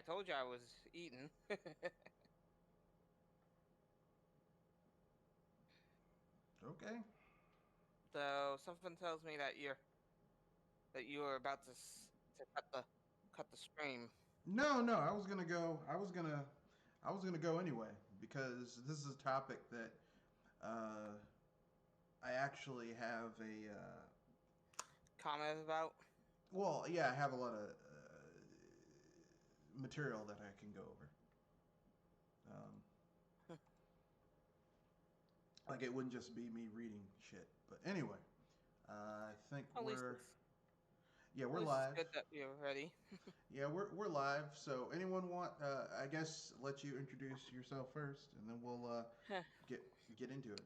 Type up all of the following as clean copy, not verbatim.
I told you I was eating. Okay. So something tells me that you were about to cut the stream. No, no, I was gonna go. I was gonna go anyway because this is a topic that uh, I actually have a. Comment about. Well, yeah, I have a lot of material that I can go over. Um, like it wouldn't just be me reading shit. But anyway, I think At least it's we're at least it's good live. that you're ready. Yeah, we're live. So anyone want? I guess let you introduce yourself first, and then we'll get into it.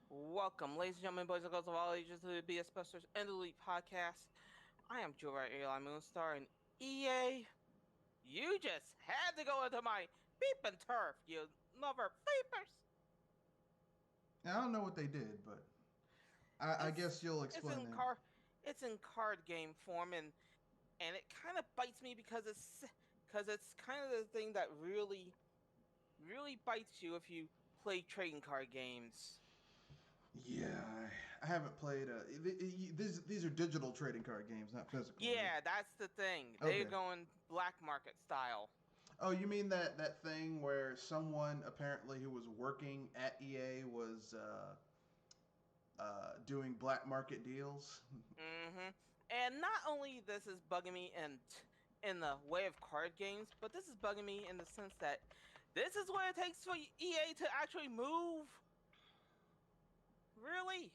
Welcome, ladies and gentlemen, boys and girls of all ages, to the BS Busters and Elite Podcast. I am Joe Right Airline Moonstar, and EA, you just had to go into my beep and turf, you mother beepers. Now, I don't know what they did, but I guess It's you'll it's explain in that. car it's in card game form, and it kind of bites me because it's kind of the thing that really bites you if you play trading card games. Yeah, I haven't played. These are digital trading card games, not physical, right? Yeah, that's the thing. They're Okay. going black market style. Oh, you mean that thing where someone apparently who was working at EA was doing black market deals? hmm And not only this is bugging me in the way of card games, but this is bugging me in the sense that this is what it takes for EA to actually move. Really?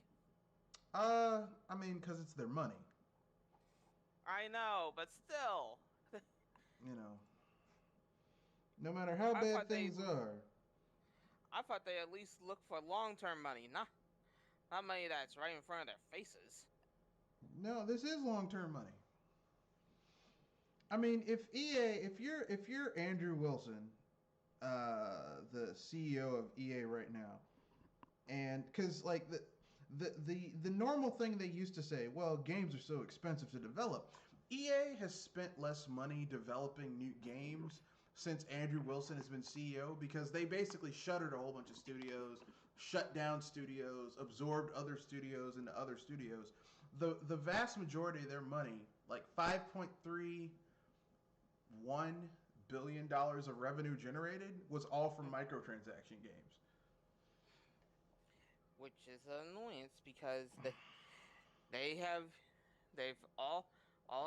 I mean, because it's their money, I know, but still. you know. No matter how I bad thought they things are. I thought they at least look for long-term money, not money that's right in front of their faces. No, this is long term money. I mean, if EA, if you're Andrew Wilson, the CEO of EA right now, and because like the normal thing they used to say, well, games are so expensive to develop. EA has spent less money developing new games since Andrew Wilson has been CEO because they basically shuttered a whole bunch of studios, shut down studios, absorbed other studios into other studios. The vast majority of their money, like 5.31 billion dollars of revenue generated, was all from microtransaction games. Which is an annoyance because they have they've all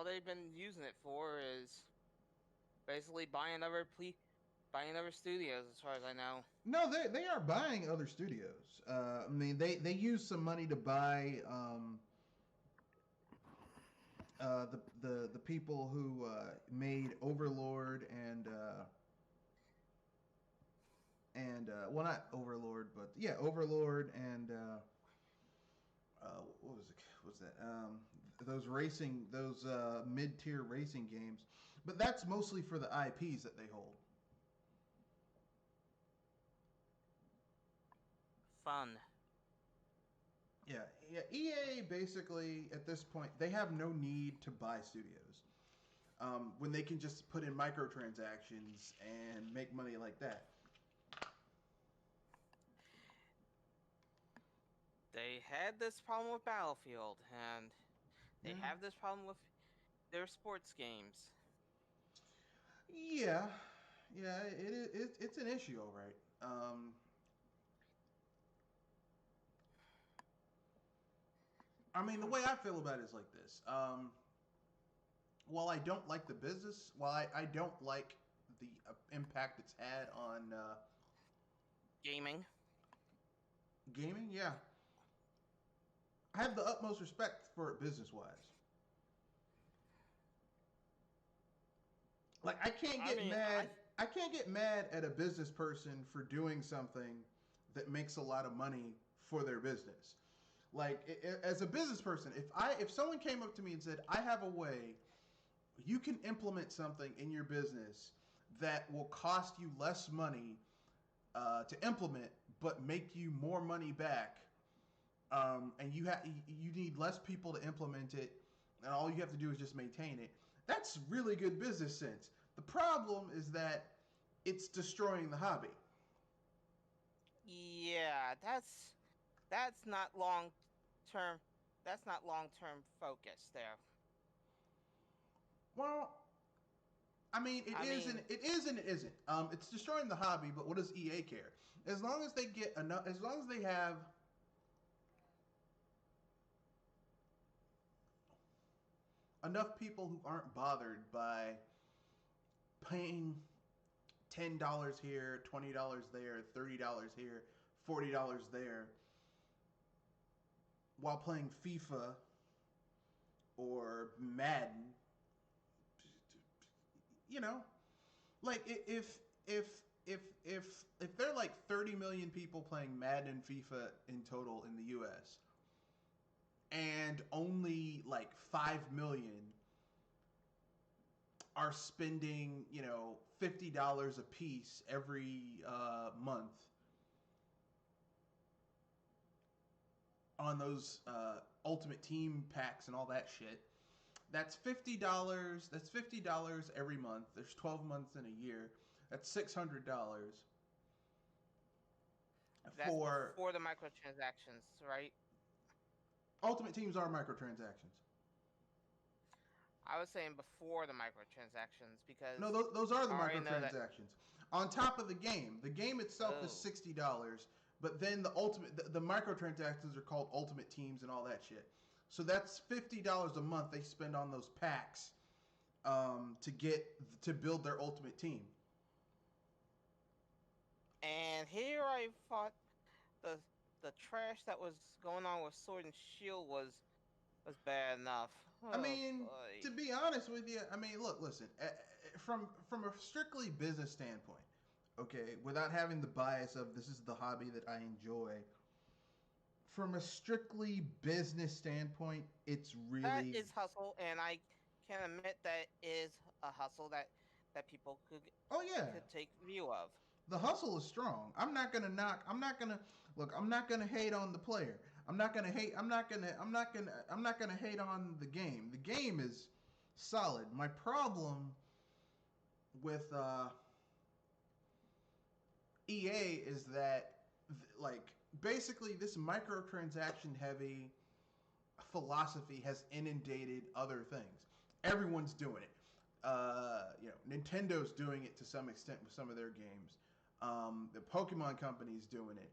they've been using it for is basically buying other studios, as far as I know. No, they are buying other studios. I mean, they use some money to buy the people who made Overlord and well, not Overlord, but yeah, Overlord and what was it? What's that? Those mid tier racing games, but that's mostly for the IPs that they hold. Fun. Yeah, yeah. EA basically at this point they have no need to buy studios when they can just put in microtransactions and make money like that. They had this problem with Battlefield, and they Yeah, have this problem with their sports games. yeah, yeah. It's an issue, all right. I mean, the way I feel about it is like this. While I don't like the business, while I don't like the impact it's had on Gaming. gaming, yeah, I have the utmost respect for it business wise. Like I can't I get mean, mad. I can't get mad at a business person for doing something that makes a lot of money for their business. Like as a business person, if someone came up to me and said, "I have a way you can implement something in your business that will cost you less money to implement, but make you more money back, and you need less people to implement it, and all you have to do is just maintain it," That's really good business sense. The problem is that it's destroying the hobby. Yeah, that's not long term. That's not long term focus there. Well, I mean, it I is and mean, it is and it isn't. It's destroying the hobby, but what does EA care? As long as they get enough, as long as they have enough people who aren't bothered by paying $10 here, $20 there, $30 here, $40 there, while playing FIFA or Madden, you know, like if there are like 30 million people playing Madden and FIFA in total in the U.S. and only like 5 million are spending, $50 a piece every month on those Ultimate Team packs and all that shit. That's $50. That's $50 every month. There's 12 months in a year. That's $600 that's for before the microtransactions, right? Ultimate Teams are microtransactions. I was saying before the microtransactions No, because those are the I already know that. microtransactions. On top of the game, the game itself is Oh, $60, but then the microtransactions are called Ultimate Teams and all that shit. So that's $50 a month they spend on those packs to build their Ultimate Team. and here I thought the the trash that was going on with Sword and Shield was bad enough. I Oh mean, boy. to be honest with you, I mean, look, listen, from a strictly business standpoint, okay, without having the bias of this is the hobby that I enjoy. From a strictly business standpoint, it's That really, is hustle, and I can admit that is a hustle that people oh yeah, could take view of. the hustle is strong. I'm not gonna knock. I'm not gonna look. I'm not gonna hate on the player. I'm not gonna hate. I'm not gonna hate on the game. The game is solid. My problem with EA is that like basically this microtransaction heavy philosophy has inundated other things. Everyone's doing it. Nintendo's doing it to some extent with some of their games. The Pokemon company's doing it.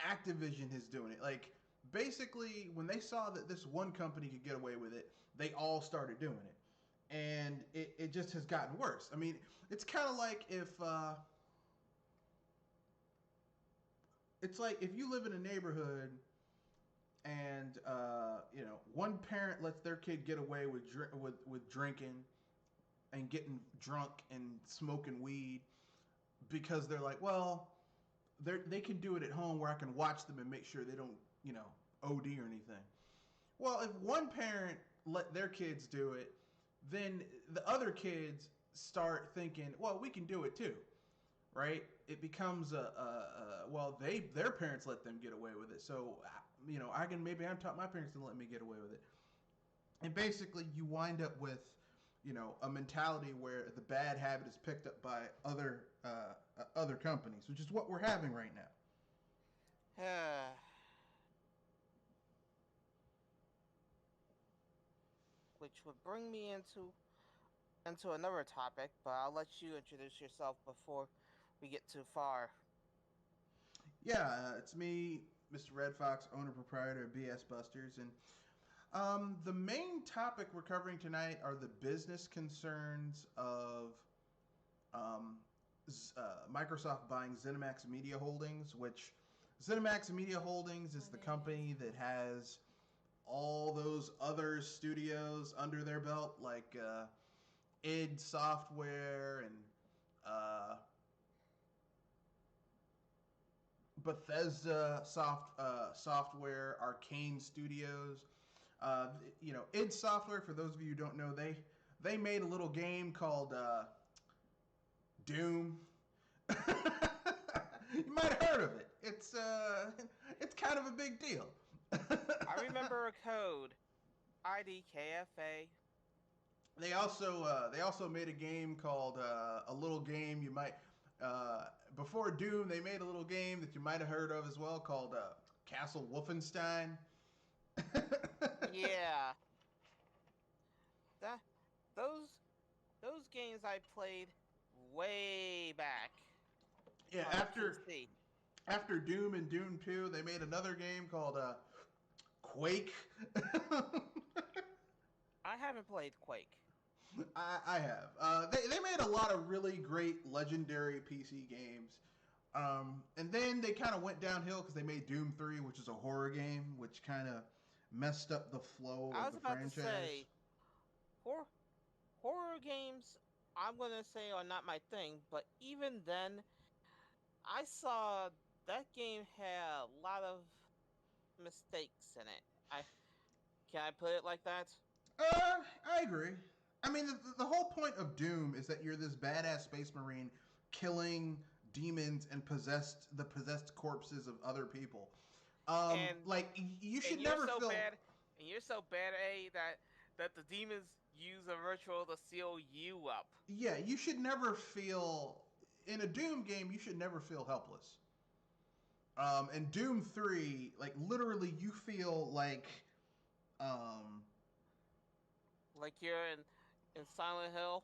Activision is doing it. Like basically, when they saw that this one company could get away with it, they all started doing it, and it just has gotten worse. I mean, it's kind of like if it's like if you live in a neighborhood and one parent lets their kid get away with drinking and getting drunk and smoking weed because they're like, well, they can do it at home where I can watch them and make sure they don't OD or anything. Well, if one parent let their kids do it, then the other kids start thinking, well, we can do it too, right? It becomes well, their parents let them get away with it, so I can maybe I'm taught my parents to let me get away with it, and basically you wind up with a mentality where the bad habit is picked up by other companies, which is what we're having right now. Which would bring me into another topic, but I'll let you introduce yourself before we get too far. Yeah, it's me, Mr. Red Fox, owner proprietor of BS Busters, and the main topic we're covering tonight are the business concerns of Microsoft buying Zenimax Media Holdings, which Zenimax Media Holdings is the company that has all those other studios under their belt, like id Software and uh, Software, Arcane Studios. id Software, for those of you who don't know, they made a little game called Doom. You might have heard of it. It's kind of a big deal. I remember a code IDKFA. they also made a game called a little game you might before Doom. They made a little game that you might have heard of as well called Castle Wolfenstein. Yeah, that those those games I played way back Yeah, on the after PC. after Doom and Doom 2, they made another game called Quake. I haven't played Quake. I have. They made a lot of really great legendary PC games. And then they kind of went downhill because they made Doom 3, which is a horror game, which kind of messed up the flow I of was the about to franchise. say horror horror games. I'm gonna say are not my thing, but even then, I saw that game had a lot of mistakes in it. I Can I put it like that? I agree. I mean, the whole point of Doom is that you're this badass space marine killing demons and possessed corpses of other people. And Like you and should you're never so feel. bad, and you're so bad at A that the demons use a ritual to seal you up. Yeah, you should never feel in a Doom game. You should never feel helpless. And Doom 3, like literally, you feel like um, Like you're in Silent Hill.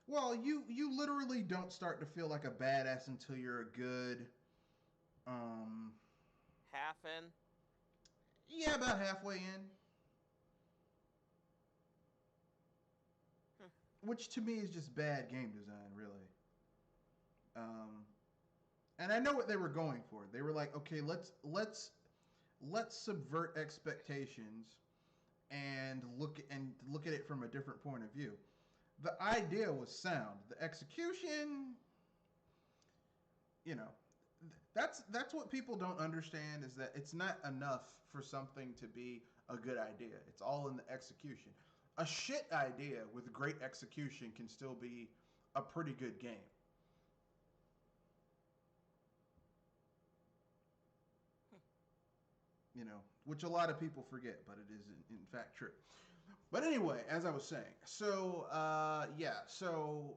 well, you literally don't start to feel like a badass until you're a good um, Half in. yeah, about halfway in. Hmm. Which to me is just bad game design, really. Um, and I know what they were going for. They were like, okay, let's subvert expectations and look at it from a different point of view. The idea was sound. The execution, you know, that's what people don't understand is that it's not enough for something to be a good idea. It's all in the execution. A shit idea with great execution can still be a pretty good game. Which a lot of people forget, but it is in fact true. But anyway, as I was saying, so yeah, so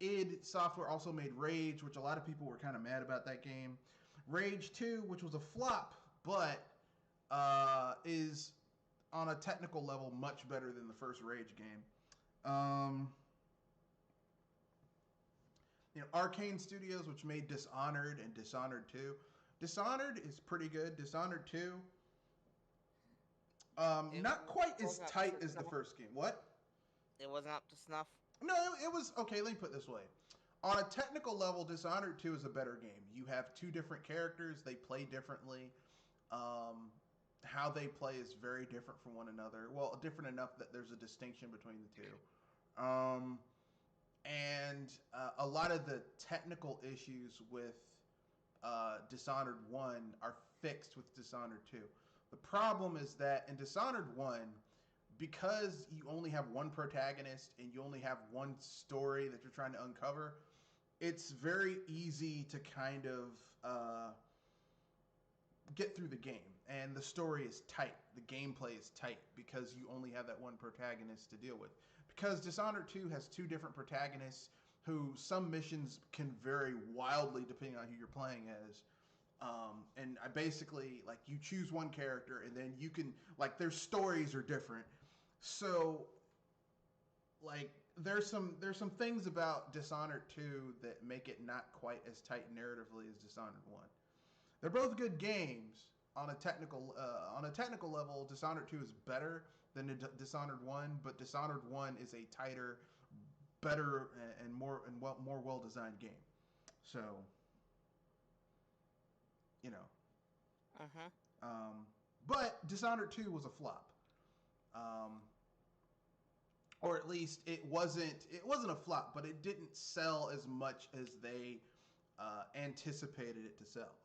id Software also made Rage, which a lot of people were kind of mad about that game. Rage 2, which was a flop, but is on a technical level much better than the first Rage game. Um, Arcane Studios, which made Dishonored and Dishonored 2. Dishonored is pretty good. Dishonored 2, It not quite as wasn't up tight to as the snuff. first game. What? It wasn't up to snuff. No, it was okay. Let me put it this way: on a technical level, Dishonored 2 is a better game. You have two different characters; they play differently. Um, how they play is very different from one another. Well, different enough that there's a distinction between the two. Um, and a lot of the technical issues with Dishonored 1 are fixed with Dishonored 2. The problem is that in Dishonored 1, because you only have one protagonist and you only have one story that you're trying to uncover, it's very easy to kind of get through the game. And the story is tight. The gameplay is tight because you only have that one protagonist to deal with. Because Dishonored 2 has two different protagonists who some missions can vary wildly depending on who you're playing as. And I basically like you choose one character and then you can like their stories are different. So like there's some things about Dishonored 2 that make it not quite as tight narratively as Dishonored 1. They're both good games on a technical level. Dishonored 2 is better than Dishonored 1, but Dishonored 1 is a tighter, better, and more well designed game. So you know, Uh-huh. um, but Dishonored 2 was a flop. Um, or at least it wasn't a flop, but it didn't sell as much as they anticipated it to sell.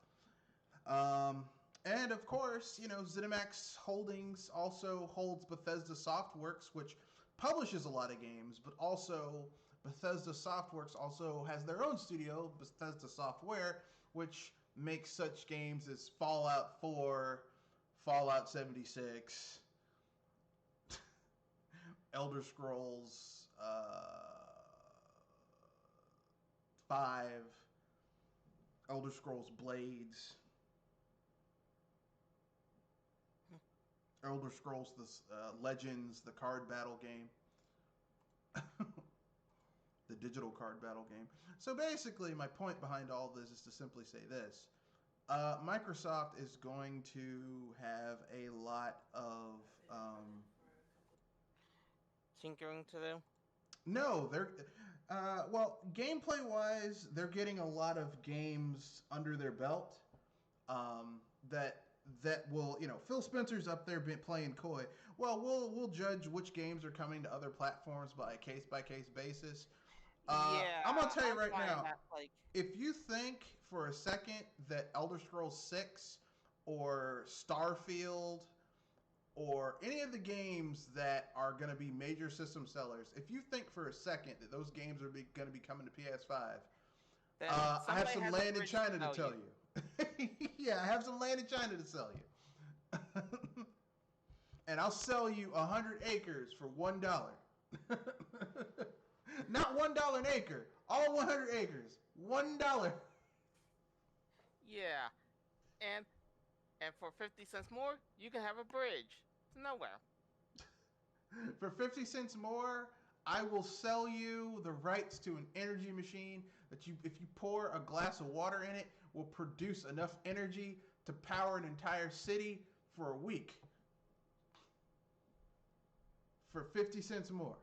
And of course, Zenimax Holdings also holds Bethesda Softworks, which publishes a lot of games, but also Bethesda Softworks also has their own studio, Bethesda Software, which makes such games as Fallout 4, Fallout 76, Elder Scrolls 5, Elder Scrolls Blades, Elder Scrolls the Legends, the card battle game, the digital card battle game. So basically, my point behind all this is to simply say this: Microsoft is going to have a lot of tinkering to do. no, they're well, gameplay wise, they're getting a lot of games under their belt that will, Phil Spencer's up there playing coy. Well, we'll judge which games are coming to other platforms by a case basis. Yeah, I'm gonna tell you I right find now, that like if you think for a second that Elder Scrolls 6 or Starfield or any of the games that are going to be major system sellers, if you think for a second that those games are going to be coming to PS5, then I have somebody some has a land in bridge to China to sell tell you. you. Yeah, I have some land in China to sell you. And I'll sell you 100 acres for $1. Not $1 an acre, all 100 acres, $1. Yeah, and for 50 cents more, you can have a bridge to nowhere. For 50 cents more, I will sell you the rights to an energy machine that if you pour a glass of water in it, will produce enough energy to power an entire city for a week. For 50 cents more.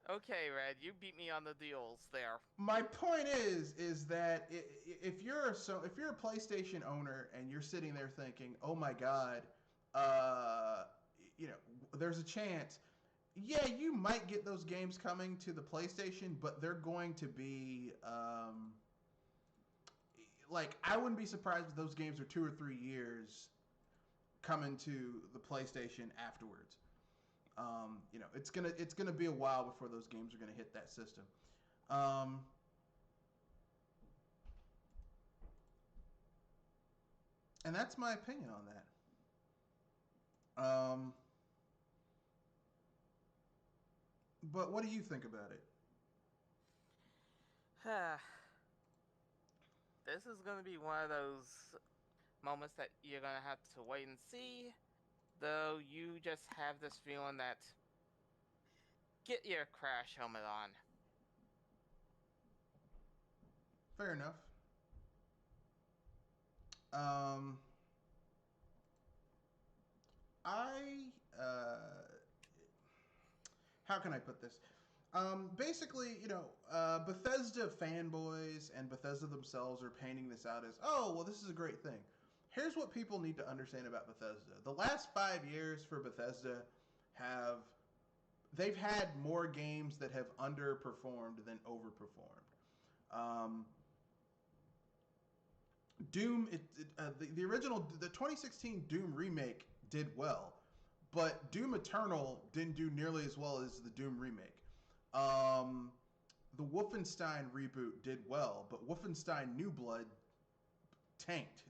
Okay, Red, you beat me on the deals there. My point is that if you're a PlayStation owner and you're sitting there thinking, "Oh my God, uh, there's a chance." Yeah, you might get those games coming to the PlayStation, but they're going to be like, I wouldn't be surprised if those games are 2 or 3 years coming to the PlayStation afterwards. It's gonna be a while before those games are gonna hit that system. Um, and that's my opinion on that. But what do you think about it? This is going to be one of those moments that you're going to have to wait and see. Though you just have this feeling that get your crash helmet on. Fair enough. Um, I how can I put this? Basically, Bethesda fanboys and Bethesda themselves are painting this out as, oh, well, this is a great thing. Here's what people need to understand about Bethesda. The last 5 years for Bethesda they've had more games that have underperformed than overperformed. Um, Doom, the original, the 2016 Doom remake did well, but Doom Eternal didn't do nearly as well as the Doom remake. Um, the Wolfenstein reboot did well, but Wolfenstein New Blood tanked.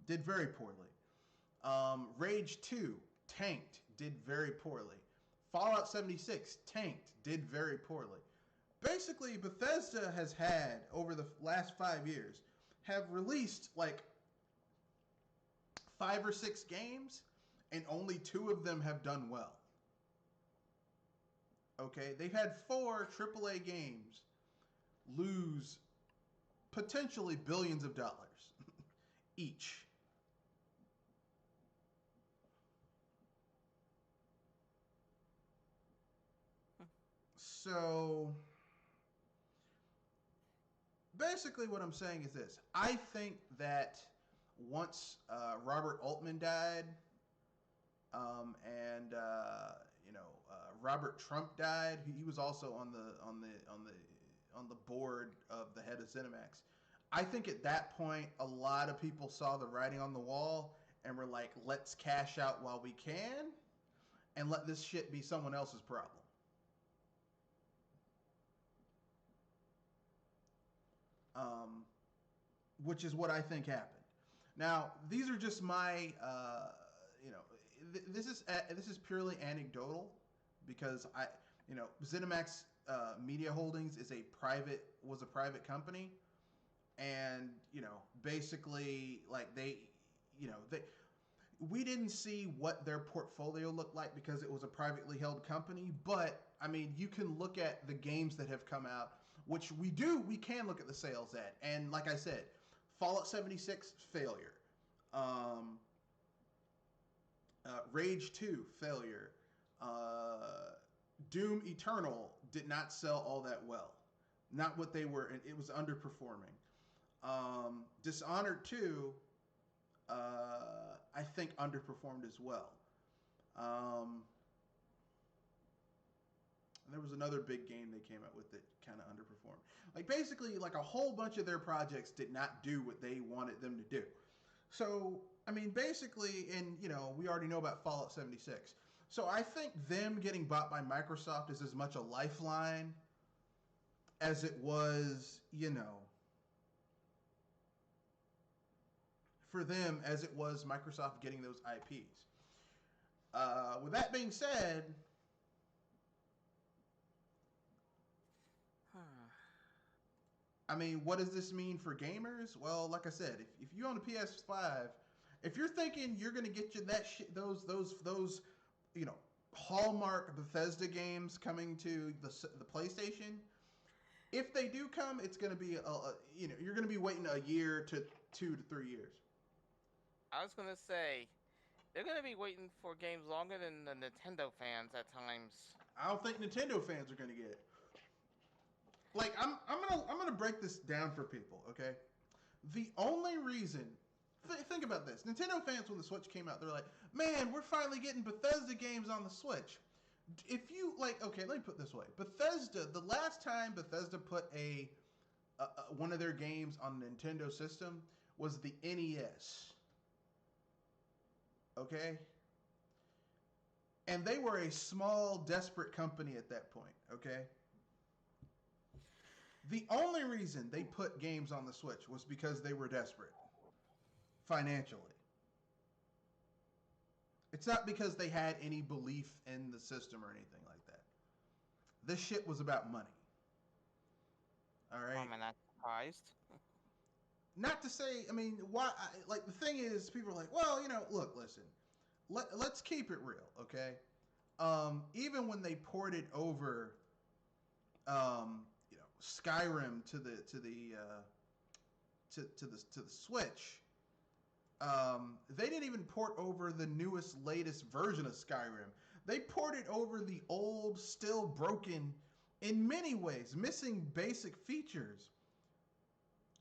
Did very poorly. Rage 2 tanked, did very poorly. Fallout 76 tanked, did very poorly. Basically, Bethesda has had, over the last 5 years, have released like 5 or 6 games, and only 2 of them have done well. Okay, they've had 4 AAA games lose potentially billions of dollars each. So basically, what I'm saying is this: I think that once Robert Altman died, and Robert Trump died, he was also on the board of the head of Zenimax. I think at that point, a lot of people saw the writing on the wall and were like, "Let's cash out while we can, and let this shit be someone else's problem." Um, which is what I think happened. Now, these are just my, this is purely anecdotal because Zenimax Media Holdings was a private company, and basically like they we didn't see what their portfolio looked like because it was a privately held company. But I mean, you can look at the games that have come out, which we can look at the sales at, and like I said, Fallout 76 failure, um, Rage 2 failure, Doom Eternal did not sell all that well, not what they were, and it was underperforming. Dishonored 2, I think underperformed as well. Um, there was another big game they came out with that kind of underperformed. Like basically, like a whole bunch of their projects did not do what they wanted them to do. So I mean, basically, and we already know about Fallout 76. So I think them getting bought by Microsoft is as much a lifeline as it was, for them as it was Microsoft getting those IPs. With that being said, I mean, what does this mean for gamers? Well, like I said, if you own a PS5, if you're thinking you're gonna get you that shit, those Hallmark Bethesda games coming to the PlayStation, if they do come, it's gonna be you're gonna be waiting a year to 2 to 3 years. I was gonna say they're gonna be waiting for games longer than the Nintendo fans at times. I don't think Nintendo fans are gonna get it. Like I'm gonna break this down for people, okay? The only reason, think about this: Nintendo fans when the Switch came out, they're like, "Man, we're finally getting Bethesda games on the Switch." If you okay, let me put it this way: Bethesda, the last time Bethesda put one of their games on the Nintendo system was the NES. Okay? And they were a small, desperate company at that point, okay? The only reason they put games on the Switch was because they were desperate financially. It's not because they had any belief in the system or anything like that. This shit was about money. All right? I'm not surprised. Not to say, I mean, why? Like, the thing is, people are like, well, look, listen, let's keep it real, okay? Even when they ported over, Skyrim to the Switch, they didn't even port over the newest, latest version of Skyrim. They ported over the old, still broken, in many ways, missing basic features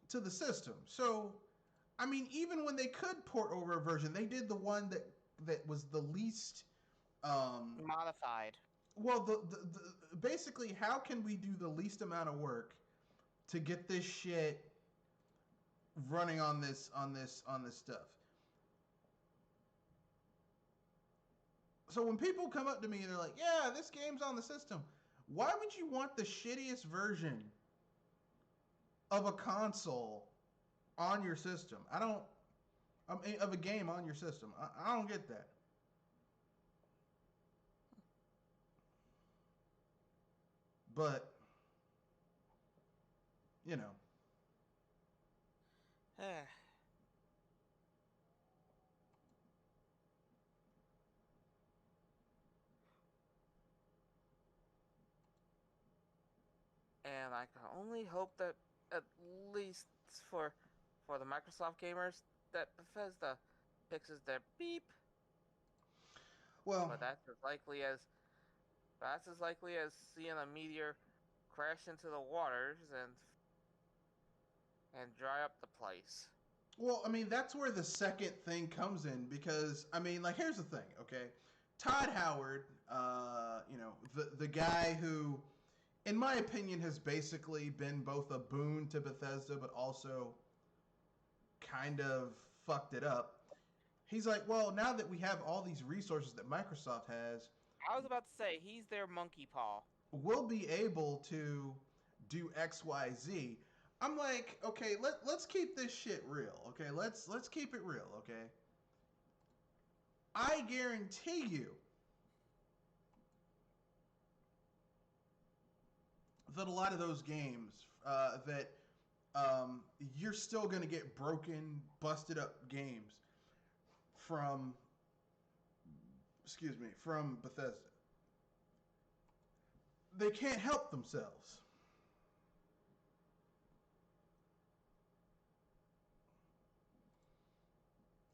to the system. So, I mean, even when they could port over a version, they did the one that was the least modified. Well, the basically, how can we do the least amount of work to get this shit running on this stuff? So when people come up to me and they're like, "Yeah, this game's on the system," why would you want the shittiest version of a console on your system? Of a game on your system. I don't get that. But, you know. And I can only hope that at least for the Microsoft gamers that Bethesda fixes their beep. Well, but that's as likely as seeing a meteor crash into the waters and dry up the place. Well, I mean, that's where the second thing comes in because, I mean, like, here's the thing, okay? Todd Howard, the guy who, in my opinion, has basically been both a boon to Bethesda but also kind of fucked it up. He's like, well, now that we have all these resources that Microsoft has, I was about to say, he's their monkey paw. We'll be able to do X, Y, Z. I'm like, okay, let's keep this shit real, okay? Let's keep it real, okay? I guarantee you that a lot of those games that you're still going to get broken, busted up games from, excuse me, from Bethesda. They can't help themselves.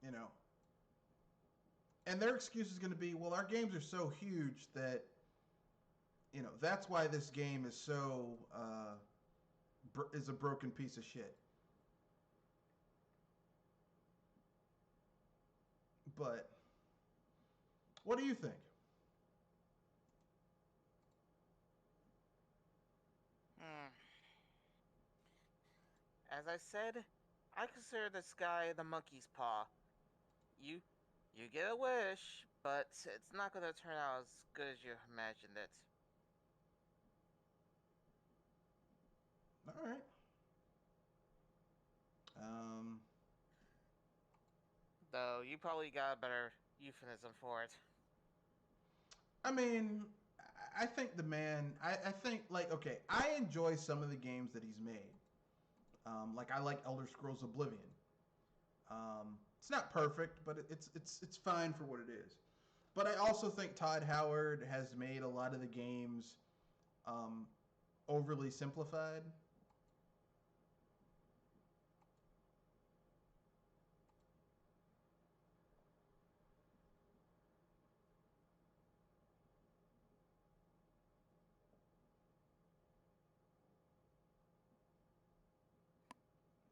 You know, and their excuse is going to be, well, our games are so huge that, that's why this game is so is a broken piece of shit. But what do you think? Hmm. As I said, I consider this guy the monkey's paw. You you get a wish, but it's not gonna turn out as good as you imagined it. All right. Um, Though you probably got a better euphemism for it. I mean, I think the man. I think like okay. I enjoy some of the games that he's made. Like I like Elder Scrolls Oblivion. It's not perfect, but it's fine for what it is. But I also think Todd Howard has made a lot of the games um, overly simplified.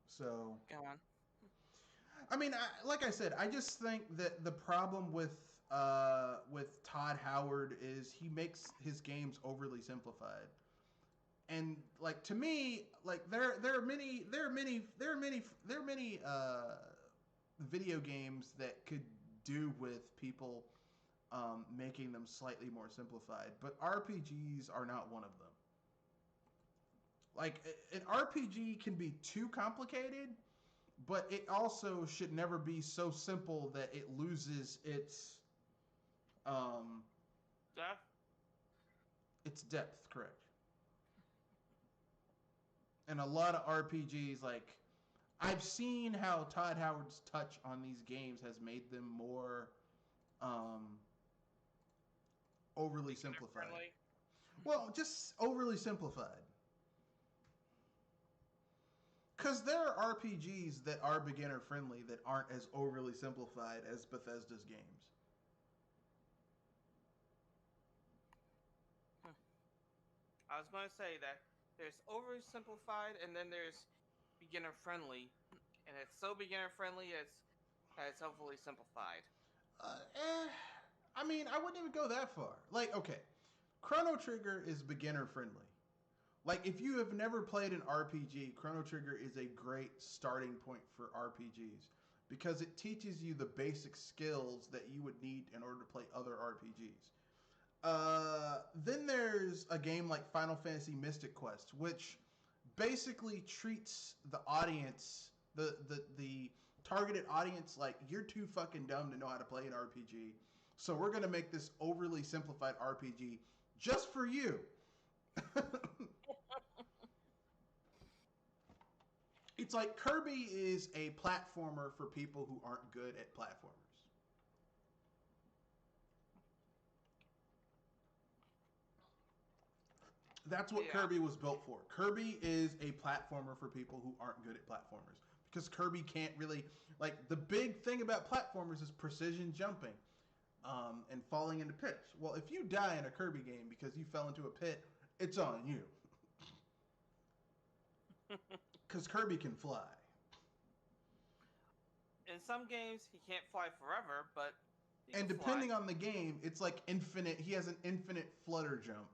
So Go on. I mean, like I said, I just think that the problem with Todd Howard is he makes his games overly simplified. And like to me, like there are many video games that could do with people making them slightly more simplified, but RPGs are not one of them. Like an RPG can be too complicated, but it also should never be so simple that it loses um, Jeff? its depth. Correct. And a lot of RPGs, like I've seen how Todd Howard's touch on these games has made them more um, overly Beginner simplified. friendly. Well, just overly simplified. Because there are RPGs that are beginner friendly that aren't as overly simplified as Bethesda's games. Hmm. I was going to say that there's oversimplified and then there's beginner friendly, and it's so beginner friendly it's hopefully simplified. Uh, eh, I mean, I wouldn't even go that far. Like, okay, Chrono Trigger is beginner friendly. Like, if you have never played an RPG, Chrono Trigger is a great starting point for RPGs because it teaches you the basic skills that you would need in order to play other RPGs. Then there's a game like Final Fantasy Mystic Quest, which basically treats the audience, the targeted audience, like you're too fucking dumb to know how to play an RPG. So we're gonna make this overly simplified RPG just for you. It's like Kirby is a platformer for people who aren't good at platformers. That's what Yeah. Kirby was built for. Kirby is a platformer for people who aren't good at platformers because Kirby can't really like the big thing about platformers is precision jumping and falling into pits. Well, if you die in a Kirby game because you fell into a pit, it's on you because Kirby can fly. In some games, he can't fly forever, but he And can fly. depending on the game, it's like infinite. He has an infinite flutter jump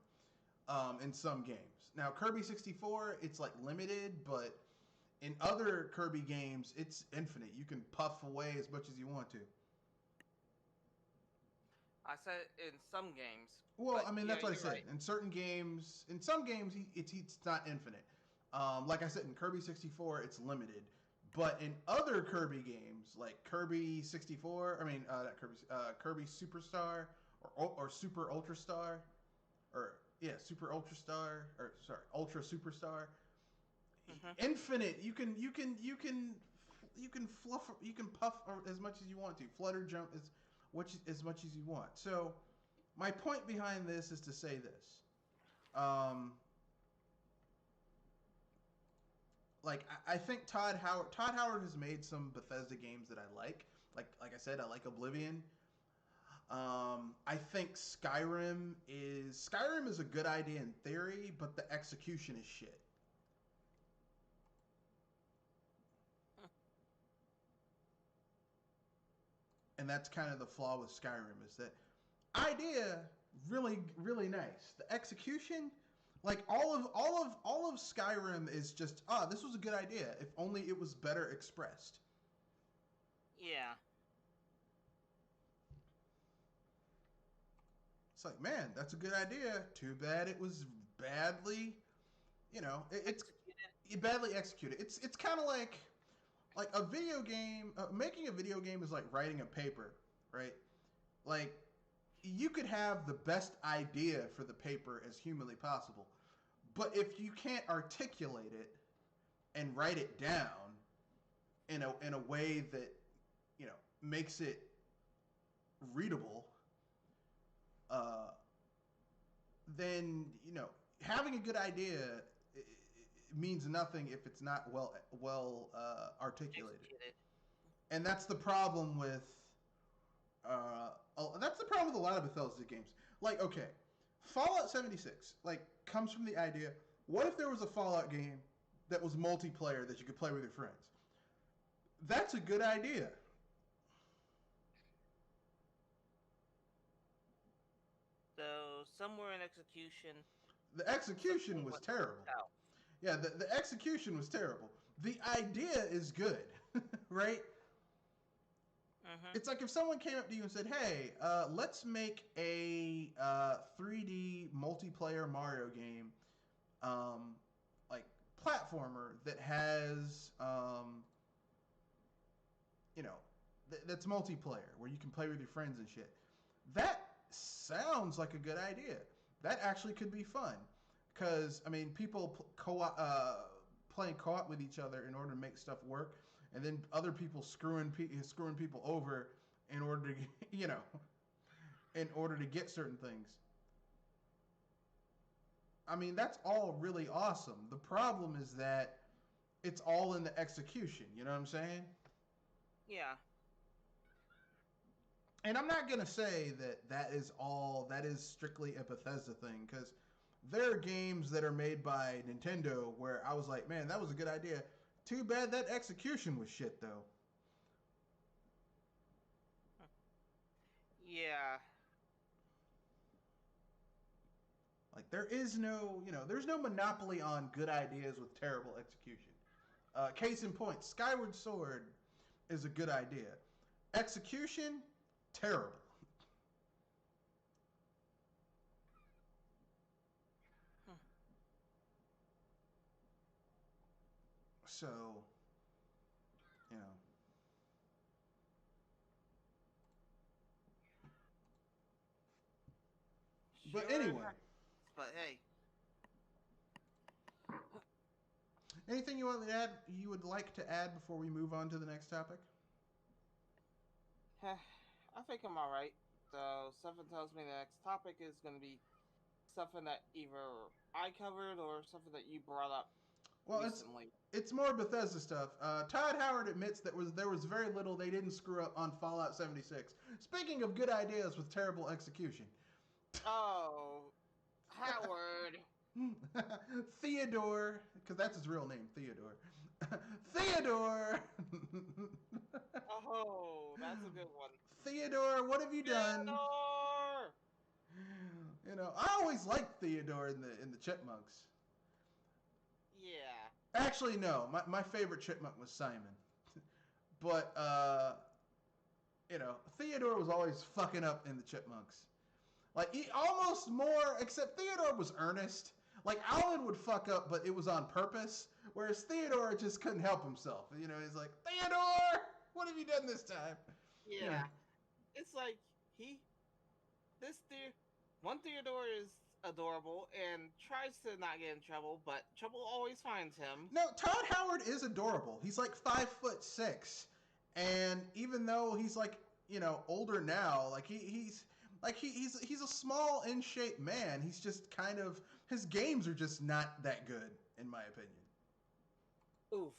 in some games. Now, Kirby 64, it's like limited, but in other Kirby games, it's infinite. You can puff away as much as you want to. I said in some games, Well, but I mean, yeah, that's what I you're said. right. In certain games, in some games, it's not infinite. Like I said, in Kirby 64, it's limited. But in other Kirby games, like Kirby 64, I mean, not Kirby, Kirby Superstar or Super Ultra Star, or yeah, Super Ultra Star, or sorry, Ultra Superstar, Mm-hmm. Infinite. You can fluff, you can puff as much as you want to, flutter jump as much as you want. So my point behind this is to say this. Like I think Todd Howard has made some Bethesda games that I like. Like I said, I like Oblivion. I think Skyrim is a good idea in theory, but the execution is shit. And that's kind of the flaw with Skyrim, is that idea really nice. The execution, like all of Skyrim is just this was a good idea if only it was better expressed. Yeah. It's like, man, that's a good idea. Too bad it was badly, it's Executed. badly executed. It's kind of like a video game. Making a video game is like writing a paper, right? Like you could have the best idea for the paper as humanly possible, but if you can't articulate it and write it down in a way that makes it readable, uh, then having a good idea means nothing if it's not well articulated. Executed. And that's the problem with that's the problem with a lot of Bethesda games. Like, okay, Fallout 76 comes from the idea: what if there was a Fallout game that was multiplayer that you could play with your friends? That's a good idea. So somewhere in execution, The execution something was went terrible. south. Yeah, the execution was terrible. The idea is good, right? Mm-hmm. It's like if someone came up to you and said, "Hey, let's make a 3D multiplayer Mario game, um, like platformer that has, that's multiplayer where you can play with your friends and shit." That sounds like a good idea. That actually could be fun, because I mean, people playing co-op with each other in order to make stuff work, and then other people screwing people over in order to in order to get certain things. I mean, that's all really awesome. The problem is that it's all in the execution. You know what I'm saying? Yeah. And I'm not gonna say that is strictly a Bethesda thing, because there are games that are made by Nintendo where I was like, man, that was a good idea. Too bad that execution was shit, though. Yeah. Like there's no monopoly on good ideas with terrible execution. Case in point, Skyward Sword is a good idea. Execution, terrible. So, you know. But Sure it anyway, happens. But hey, anything you would like to add before we move on to the next topic? I think I'm all right. So something tells me the next topic is going to be something that either I covered or something that you brought up Well, recently. it's more Bethesda stuff. Todd Howard admits that there was very little they didn't screw up on Fallout 76. Speaking of good ideas with terrible execution, Oh, Howard. Theodore, because that's his real name, Theodore. Theodore. Oh, that's a good one. Theodore, what have you done? Theodore! I always liked Theodore in the Chipmunks. Yeah. Actually, no. My favorite chipmunk was Simon. But Theodore was always fucking up in the Chipmunks. Like he almost more, except Theodore was earnest. Like Alan would fuck up, but it was on purpose. Whereas Theodore just couldn't help himself. You know, he's like, Theodore, what have you done this time? You know, Yeah, it's like this one Theodore is adorable and tries to not get in trouble, but trouble always finds him. no, Todd Howard is adorable. He's like 5'6", and even though he's like older now, like he's a small in shape man. He's just kind of his games are just not that good in my opinion. Oof.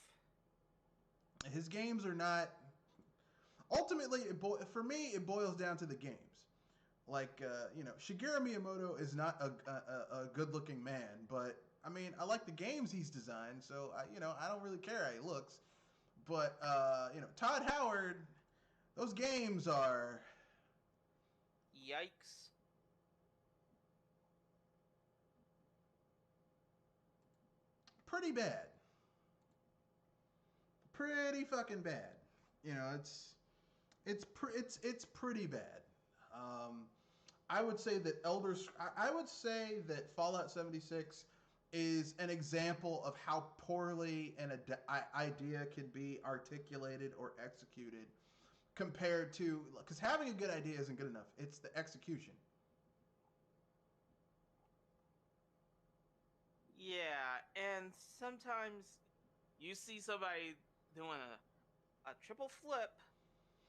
His games are not. Ultimately, for me, it boils down to the games. Like Shigeru Miyamoto is not a good-looking man, but I mean, I like the games he's designed, so I don't really care how he looks. But Todd Howard, those games are Yikes. pretty bad, pretty fucking bad. It's pretty bad. Um, I would say that I would say that Fallout 76 is an example of how poorly an idea can be articulated or executed compared to because having a good idea isn't good enough. It's the execution. Yeah, and sometimes you see somebody doing a triple flip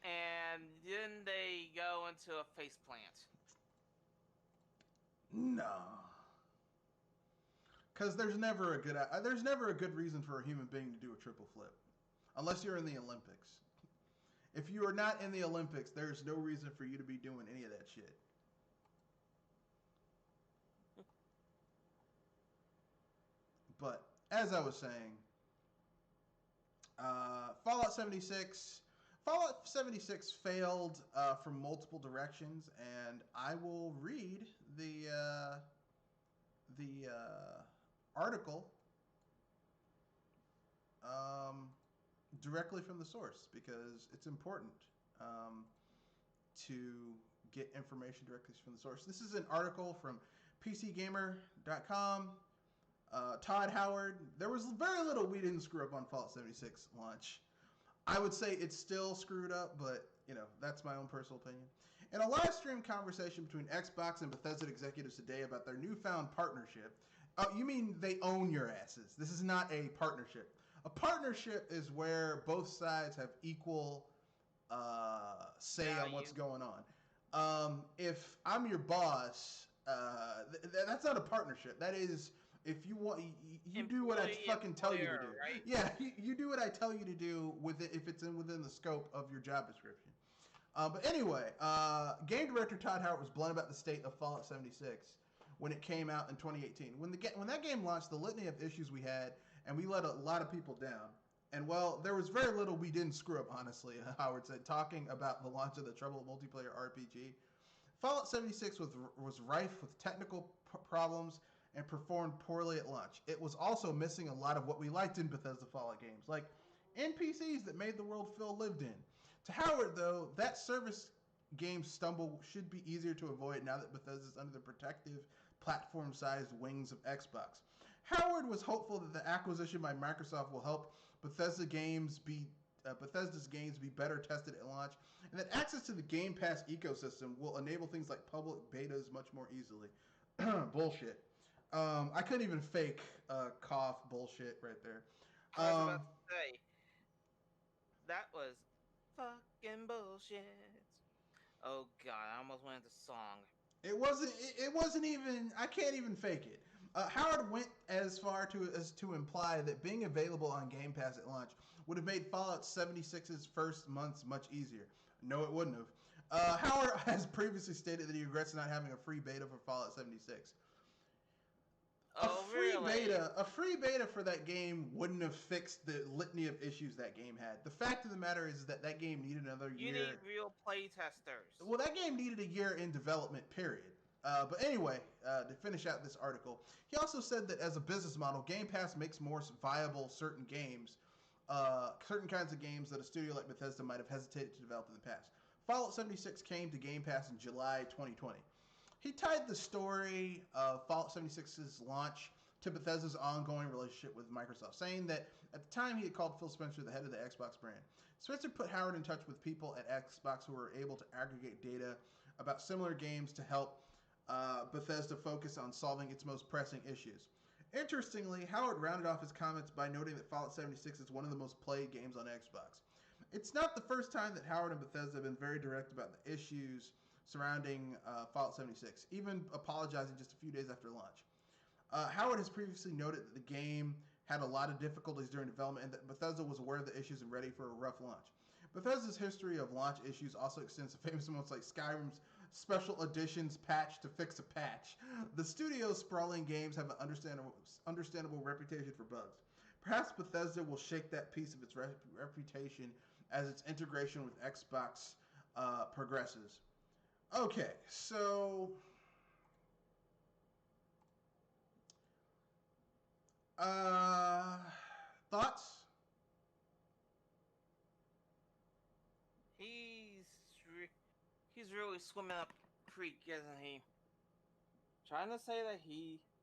and then they go into a face plant. No. Because there's never a good reason for a human being to do a triple flip, unless you're in the Olympics. If you are not in the Olympics, there's no reason for you to be doing any of that shit. But as I was saying, Fallout 76. Fallout 76 failed from multiple directions, and I will read the article directly from the source because it's important to get information directly from the source. This is an article from PCGamer.com. Todd Howard. There was very little we didn't screw up on Fallout 76 launch. I would say it's still screwed up, but that's my own personal opinion. In a live stream conversation between Xbox and Bethesda executives today about their newfound partnership. Oh, you mean they own your asses? This is not a partnership. A partnership is where both sides have equal say on what's going on. If I'm your boss, that's not a partnership. That is, if you want, you do what I fucking tell you to do. Right? Yeah, you do what I tell you to do with it if it's within the scope of your job description. But anyway, game director Todd Howard was blunt about the state of Fallout 76 when it came out in 2018. When that game launched, the litany of issues we had, and we let a lot of people down. And well, there was very little we didn't screw up, honestly, Howard said, talking about the launch of the troubled multiplayer RPG. Fallout 76 was rife with technical problems and performed poorly at launch. It was also missing a lot of what we liked in Bethesda Fallout games, like NPCs that made the world feel lived in. To Howard, though, that service game stumble should be easier to avoid now that Bethesda is under the protective, platform-sized wings of Xbox. Howard was hopeful that the acquisition by Microsoft will help Bethesda's games be better tested at launch, and that access to the Game Pass ecosystem will enable things like public betas much more easily. Bullshit. I couldn't even fake cough bullshit right there. I was about to say that was fucking bullshit. Oh god, I almost went into song. It wasn't even. I can't even fake it. Howard went as far as to imply that being available on Game Pass at launch would have made Fallout 76's first months much easier. No, it wouldn't have. Howard has previously stated that he regrets not having a free beta for Fallout 76. A free beta for that game wouldn't have fixed the litany of issues that game had. The fact of the matter is that game needed another year. You need real play testers. Well, that game needed a year in development, period. But anyway, to finish out this article, he also said that as a business model, Game Pass makes more viable certain games, certain kinds of games that a studio like Bethesda might have hesitated to develop in the past. Fallout 76 came to Game Pass in July 2020. He tied the story of Fallout 76's launch to Bethesda's ongoing relationship with Microsoft, saying that at the time he had called Phil Spencer the head of the Xbox brand. Spencer put Howard in touch with people at Xbox who were able to aggregate data about similar games to help Bethesda focus on solving its most pressing issues. Interestingly, Howard rounded off his comments by noting that Fallout 76 is one of the most played games on Xbox. It's not the first time that Howard and Bethesda have been very direct about the issues surrounding Fallout 76, even apologizing just a few days after launch. Howard has previously noted that the game had a lot of difficulties during development and that Bethesda was aware of the issues and ready for a rough launch. Bethesda's history of launch issues also extends to famous moments like Skyrim's special editions patch to fix a patch. The studio's sprawling games have an understandable reputation for bugs. Perhaps Bethesda will shake that piece of its reputation as its integration with Xbox progresses. Okay, so thoughts? He's he's really swimming up creek, isn't he? Trying to say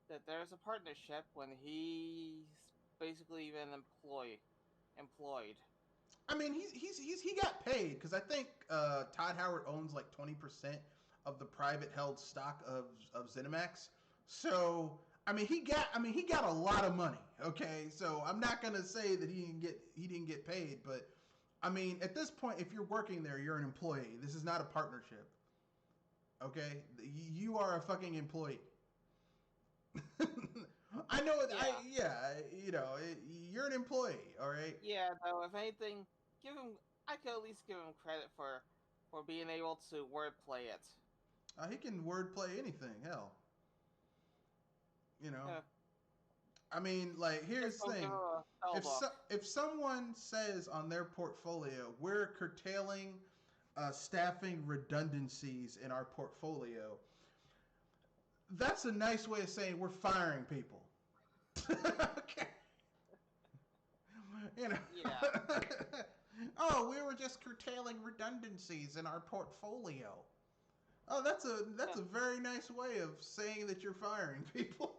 that there's a partnership when he's basically even employed. I mean, he got paid because I think Todd Howard owns like 20% of the private held stock of Zenimax. So I mean, he got a lot of money. Okay, so I'm not gonna say that he didn't get paid, but I mean, at this point, if you're working there, you're an employee. This is not a partnership. Okay, you are a fucking employee. I know it. You're an employee. All right. Yeah, though, if anything, I could at least give him credit for being able to wordplay it. He can wordplay anything. Hell, you know. Yeah. I mean, like, here's the thing: if someone says on their portfolio, "We're curtailing staffing redundancies in our portfolio," that's a nice way of saying we're firing people. Okay. You know. Yeah. Oh, we were just curtailing redundancies in our portfolio. Oh, that's a very nice way of saying that you're firing people.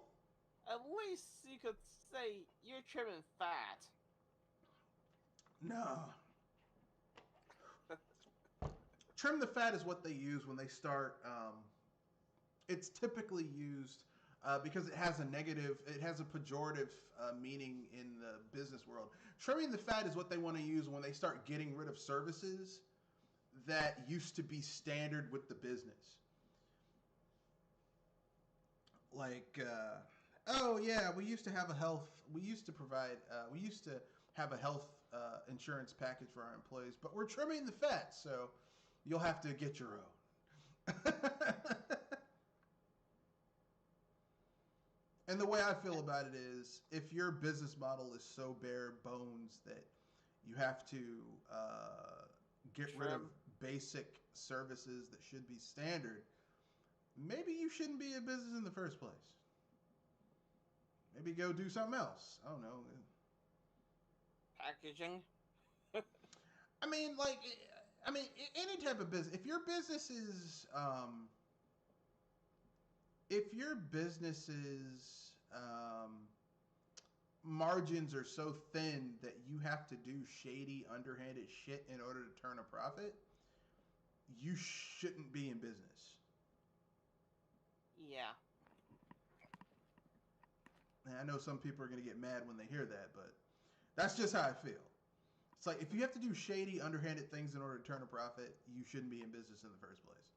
At least you could say you're trimming fat. No. Trim the fat is what they use when they start. It's typically used because it has a pejorative meaning in the business world. Trimming the fat is what they want to use when they start getting rid of services that used to be standard with the business. Like, oh yeah, we used to have a health. We used to have a health insurance package for our employees, but we're trimming the fat, so you'll have to get your own. And the way I feel about it is, if your business model is so bare bones that you have to get rid of basic services that should be standard, maybe you shouldn't be in business in the first place. Maybe go do something else. I don't know. Packaging. I mean, any type of business. If your business's margins are so thin that you have to do shady, underhanded shit in order to turn a profit, you shouldn't be in business. Yeah. And I know some people are going to get mad when they hear that, but that's just how I feel. It's like, if you have to do shady, underhanded things in order to turn a profit, you shouldn't be in business in the first place.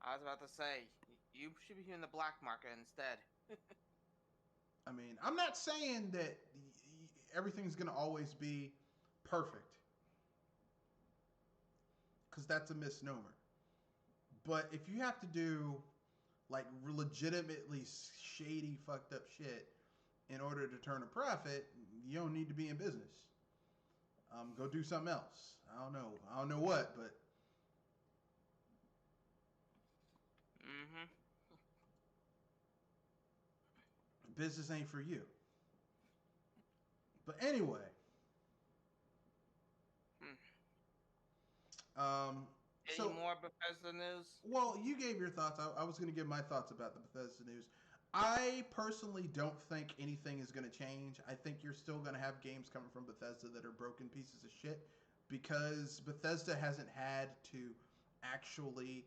I was about to say, you should be in the black market instead. I mean, I'm not saying that everything's going to always be perfect, because that's a misnomer. But if you have to do like legitimately shady, fucked up shit in order to turn a profit, you don't need to be in business. Go do something else. I don't know what, but business ain't for you. But anyway, Any more Bethesda news? Well, you gave your thoughts. I was going to give my thoughts about the Bethesda news. I personally don't think anything is going to change. I think you're still going to have games coming from Bethesda that are broken pieces of shit because actually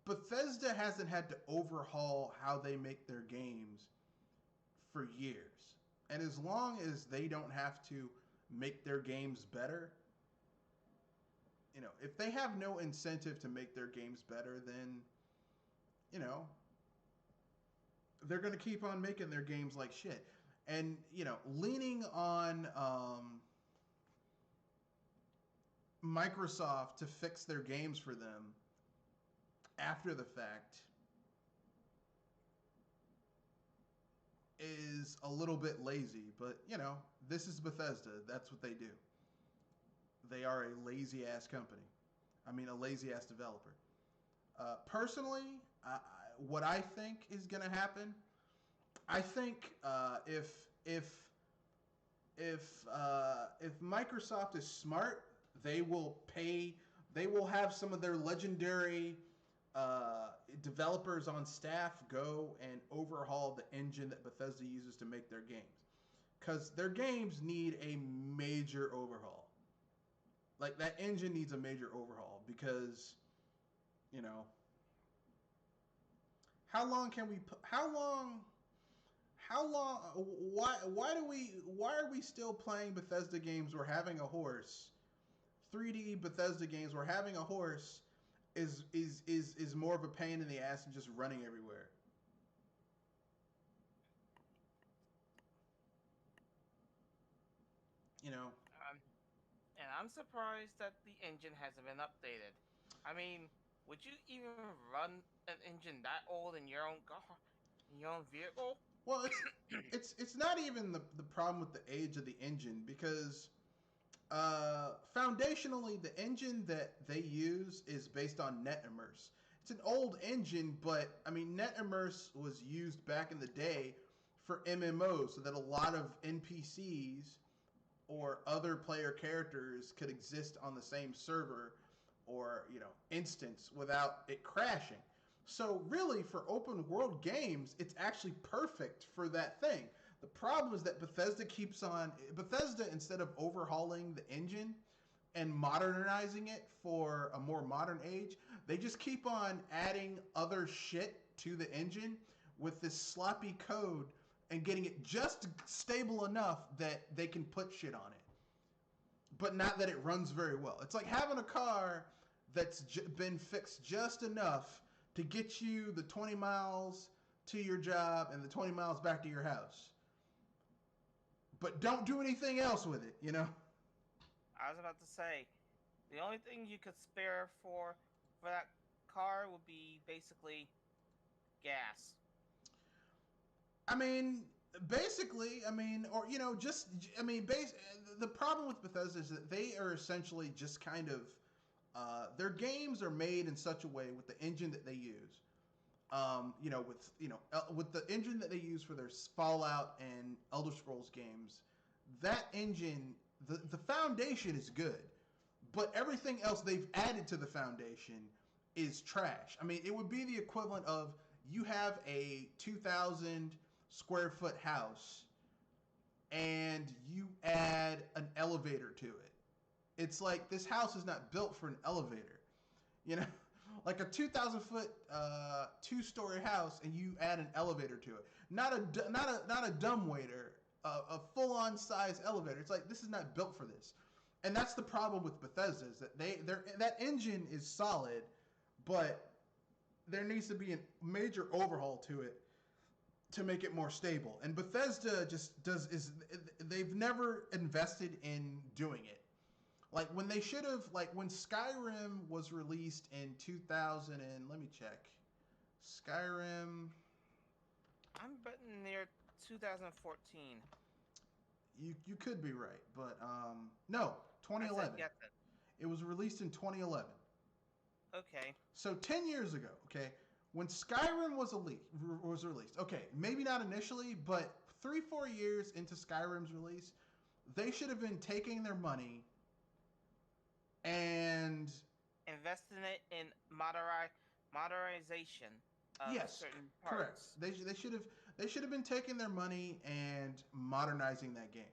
Bethesda hasn't had to overhaul how they make their games for years. And as long as they don't have to make their games better, if they have no incentive to make their games better, then, you know, they're going to keep on making their games like shit. And, leaning on Microsoft to fix their games for them after the fact is a little bit lazy, but this is Bethesda. That's what they do. They are a lazy ass company. I mean, a lazy ass developer. Personally, what I think is going to happen, I think if Microsoft is smart, they will pay. They will have some of their legendary developers on staff go and overhaul the engine that Bethesda uses to make their games, because their games need a major overhaul. Like, that engine needs a major overhaul because, you know, how long can we? How long? How long? Why are we still playing Bethesda games? We're having a horse. 3D Bethesda games where having a horse is more of a pain in the ass than just running everywhere. You know, Um, and I'm surprised that the engine hasn't been updated. I mean, would you even run an engine that old in your own car, in your own vehicle? well, it's not even the problem with the age of the engine, because foundationally the engine that they use is based on NetImmerse. It's an old engine, but I mean, NetImmerse was used back in the day for MMOs, so that a lot of NPCs or other player characters could exist on the same server or instance without it crashing. So really, for open world games, it's actually perfect for that thing. The problem is that Bethesda, instead of overhauling the engine and modernizing it for a more modern age, they just keep on adding other shit to the engine with this sloppy code and getting it just stable enough that they can put shit on it, but not that it runs very well. It's like having a car that's been fixed just enough to get you the 20 miles to your job and the 20 miles back to your house, but don't do anything else with it. I was about to say, the only thing you could spare for that car would be basically gas. I mean, basically, I mean, or just I mean, the problem with Bethesda is that they are essentially just kind of their games are made in such a way with the engine that they use. With the engine that they use for their Fallout and Elder Scrolls games, that engine, the foundation is good, but everything else they've added to the foundation is trash. I mean, it would be the equivalent of, you have a 2,000 square foot house and you add an elevator to it. It's like, this house is not built for an elevator. You know, like a 2,000 foot 2-story house, and you add an elevator to it. Not a dumbwaiter, a full on size elevator. It's like, this is not built for this. And that's the problem with Bethesda, is that that engine is solid, but there needs to be a major overhaul to it to make it more stable. And Bethesda they've never invested in doing it. Like, when they should have, like, when Skyrim was released in 2000, and let me check. Skyrim, I'm betting near 2014. you could be right, but no, I said 2011. yes. It was released in 2011. Okay. So 10 years ago, okay, when Skyrim was released, okay, maybe not initially, but 3-4 years into Skyrim's release, they should have been taking their money and Investing it in modernization. of Yes, certain correct. parts. They should have been taking their money and modernizing that game.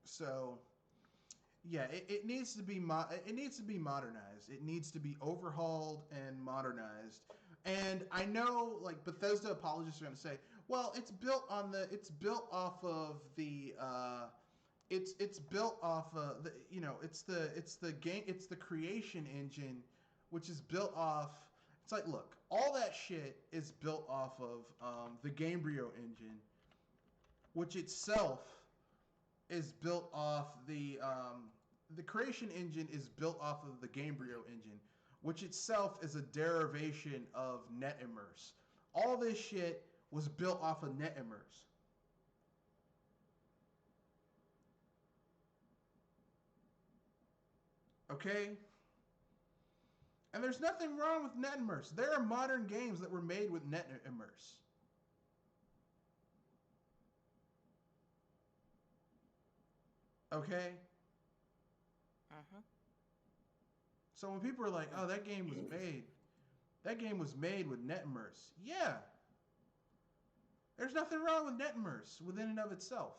So yeah, it needs to be it needs to be modernized. It needs to be overhauled and modernized. And I know like Bethesda apologists are going to say, well, it's built off of the it's built off of the it's the creation engine, which is built off. It's like, look, all that shit is built off of the Gamebryo engine, which itself is built off the creation engine is built off of the Gamebryo engine, which itself is a derivation of NetImmerse. All this shit was built off of NetImmerse. Okay? And there's nothing wrong with NetImmerse. There are modern games that were made with NetImmerse. Okay? Mm-hmm. So when people are like, "Oh, that game was made with NetImmerse," yeah, there's nothing wrong with NetImmerse within and of itself.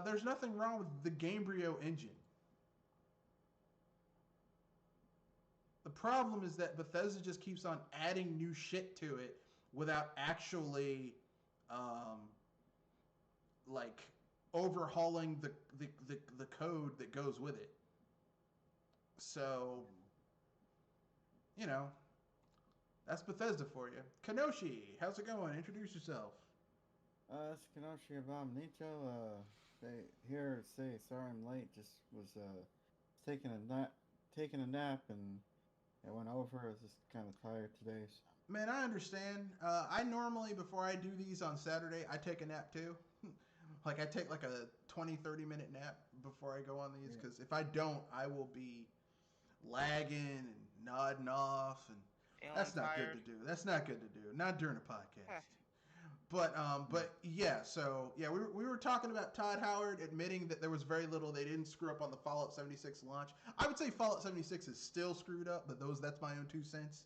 There's nothing wrong with the Gamebryo engine. The problem is that Bethesda just keeps on adding new shit to it without actually, um, like, overhauling the code that goes with it. So, you know, that's Bethesda for you. Kanoshi, how's it going? Introduce yourself. It's Kenoshi Abominito. Here to say sorry I'm late. Just was taking a nap, and it went over. I was just kind of tired today. So. Man, I understand. I normally, before I do these on Saturday, I take a nap too. Like, I take like a 20-30 minute nap before I go on these, Yeah. because if I don't, I will be lagging and nodding off, and Feeling that's not good to tired. do. That's not good to do. Not during a podcast. But yeah, so yeah, we were talking about Todd Howard admitting that there was very little they didn't screw up on the Fallout 76 launch. I would say Fallout 76 is still screwed up, but that's my own 2 cents.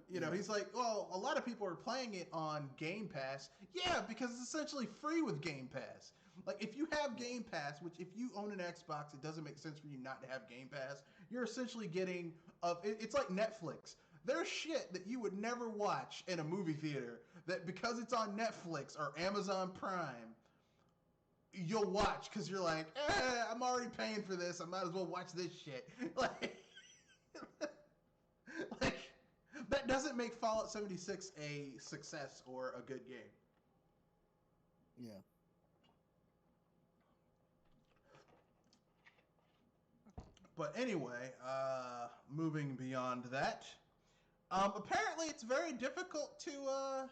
Yeah. He's like, well, a lot of people are playing it on Game Pass. Yeah, because it's essentially free with Game Pass. Like, if you have Game Pass, which if you own an Xbox, it doesn't make sense for you not to have Game Pass. You're essentially getting it's like Netflix. There's shit that you would never watch in a movie theater that, because it's on Netflix or Amazon Prime, you'll watch because you're like, I'm already paying for this. I might as well watch this shit. Like that doesn't make Fallout 76 a success or a good game. Yeah. But anyway, moving beyond that, apparently it's very difficult to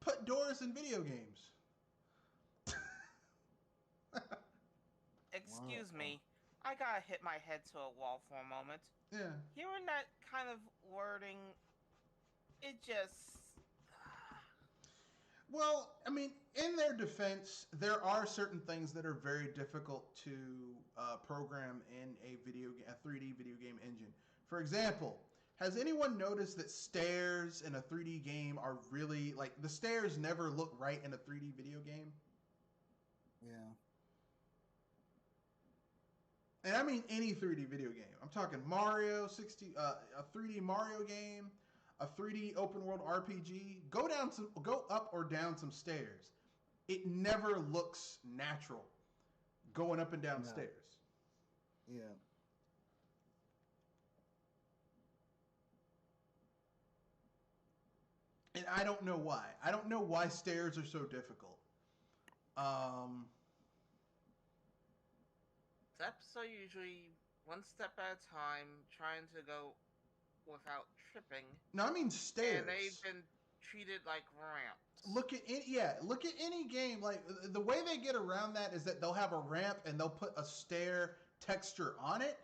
put doors in video games. Excuse Wow. me. I gotta hit my head to a wall for a moment. Yeah. Hearing that kind of wording, it just. Well, I mean, in their defense, there are certain things that are very difficult to program in a 3D video game engine. For example, has anyone noticed that stairs in a 3D game are really like the stairs never look right in a 3D video game? Yeah. And I mean any 3D video game. I'm talking Mario 60, a 3D Mario game, a 3D open world RPG. Go up or down some stairs. It never looks natural going up and down No. stairs. Yeah. And I don't know why. I don't know why stairs are so difficult. Um, Steps are usually one step at a time, trying to go without tripping, no, I mean and they've stairs. been treated like ramps. Look at any game. Like, the way they get around that is that they'll have a ramp and they'll put a stair texture on it.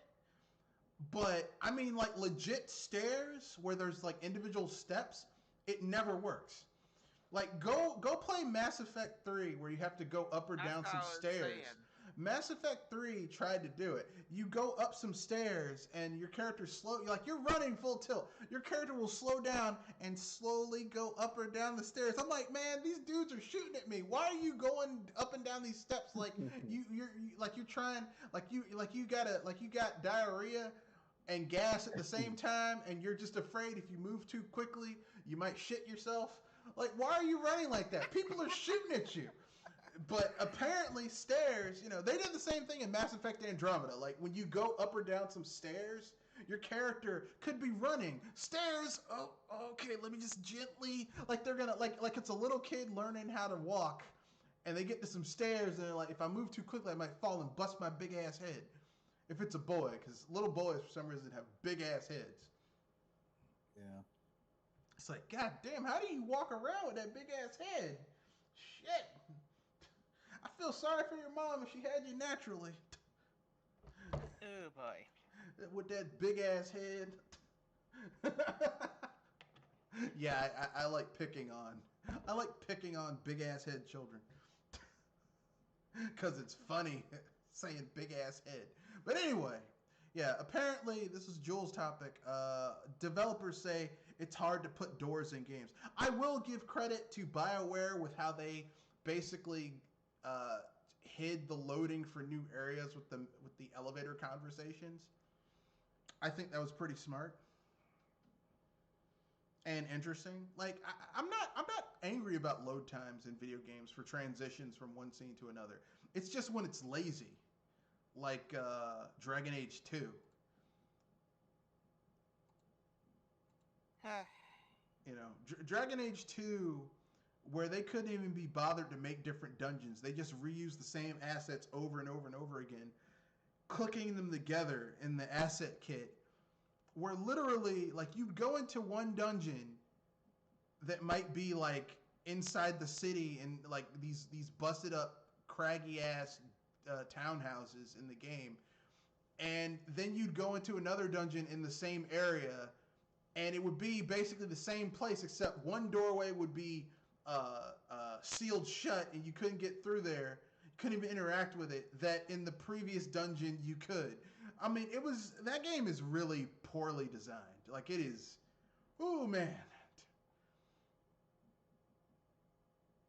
But I mean, like, legit stairs where there's like individual steps. It never works. Like go play Mass Effect 3 where you have to go up or That's down what some I was stairs. saying. Mass Effect 3 tried to do it. You go up some stairs and your character you're running full tilt. Your character will slow down and slowly go up or down the stairs. I'm like, man, these dudes are shooting at me. Why are you going up and down these steps like you're trying like you got diarrhea and gas at the same time, and you're just afraid if you move too quickly you might shit yourself. Like, why are you running like that? People are shooting at you. But apparently stairs, they did the same thing in Mass Effect Andromeda. Like, when you go up or down some stairs, your character could be running stairs. Oh, okay, let me just gently, like they're gonna like it's a little kid learning how to walk, and they get to some stairs and they're like, if I move too quickly I might fall and bust my big ass head. If it's a boy, because little boys for some reason have big ass heads. Yeah. It's like, God damn, how do you walk around with that big ass head? Shit. I feel sorry for your mom if she had you naturally. Oh boy. With that big ass head. Yeah, I like picking on. I like picking on big ass head children. Because it's funny saying big ass head. But anyway, yeah, apparently this is Jules' topic. Developers say it's hard to put doors in games. I will give credit to BioWare with how they basically hid the loading for new areas with the elevator conversations. I think that was pretty smart and interesting. Like I'm not angry about load times in video games for transitions from one scene to another. It's just when it's lazy, like Dragon Age 2. Dragon Age 2, where they couldn't even be bothered to make different dungeons. They just reused the same assets over and over and over again, cooking them together in the asset kit. Where literally, like, you'd go into one dungeon that might be like inside the city and like these busted up craggy ass townhouses in the game, and then you'd go into another dungeon in the same area, and it would be basically the same place except one doorway would be sealed shut and you couldn't get through there. You couldn't even interact with it. That in the previous dungeon you could. I mean, that game is really poorly designed. Like, it is. Oh man.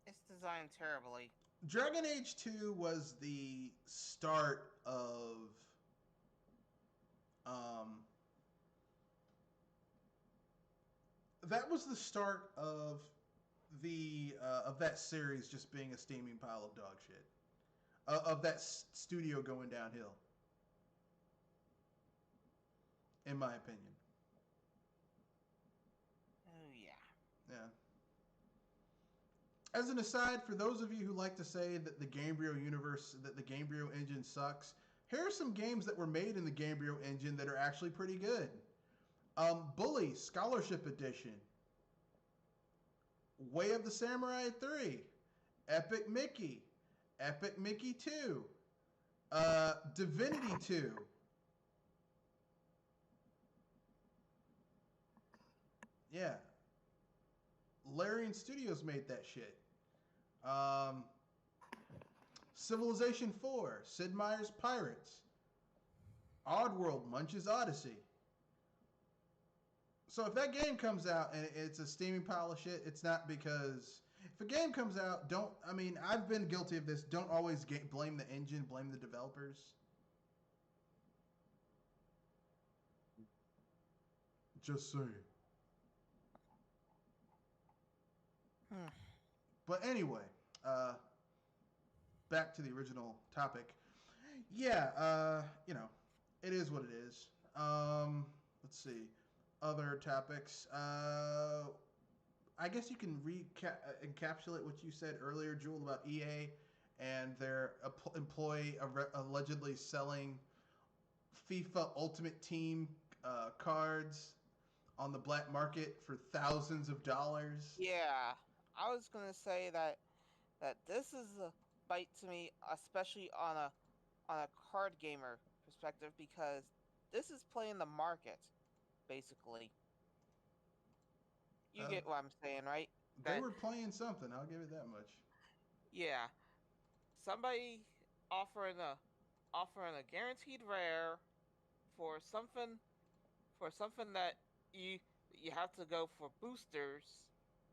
It's designed terribly. Dragon Age 2 was the start of that was the start of that series just being a steaming pile of dog shit. Of that studio going downhill. In my opinion. Oh yeah. Yeah. As an aside, for those of you who like to say that the Gamebryo engine sucks, here are some games that were made in the Gamebryo engine that are actually pretty good. Bully Scholarship Edition, Way of the Samurai 3, Epic Mickey 2, Divinity 2. Yeah. Larian Studios made that shit. Civilization 4, Sid Meier's Pirates, Oddworld, Munch's Odyssey. So if that game comes out and it's a steaming pile of shit, it's not because... If a game comes out, I've been guilty of this. Don't always blame the engine, blame the developers. Just saying. But anyway, back to the original topic. Yeah, it is what it is. Let's see. Other topics. I guess you can encapsulate what you said earlier, Jewel, about EA and their employee allegedly selling FIFA Ultimate Team cards on the black market for thousands of dollars. Yeah, I was gonna say that this is a bite to me, especially on a card gamer perspective, because this is playing the market, basically. You get what I'm saying, right? They were playing something. I'll give it that much. Yeah, somebody offering a guaranteed rare for something that you you have to go for boosters,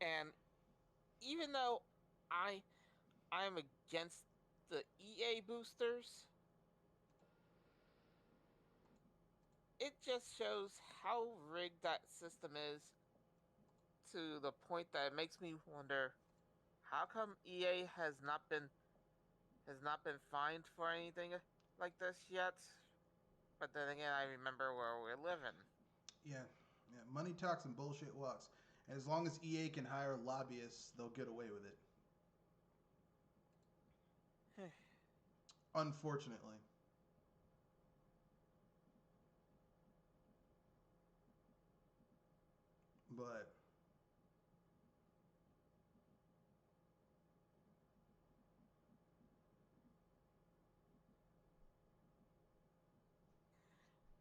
and even though I am against the EA boosters, it just shows how rigged that system is, to the point that it makes me wonder how come EA has not been fined for anything like this yet. But then again, I remember where we're living. Yeah, yeah. Money talks and bullshit walks. And as long as EA can hire lobbyists, they'll get away with it. Unfortunately. But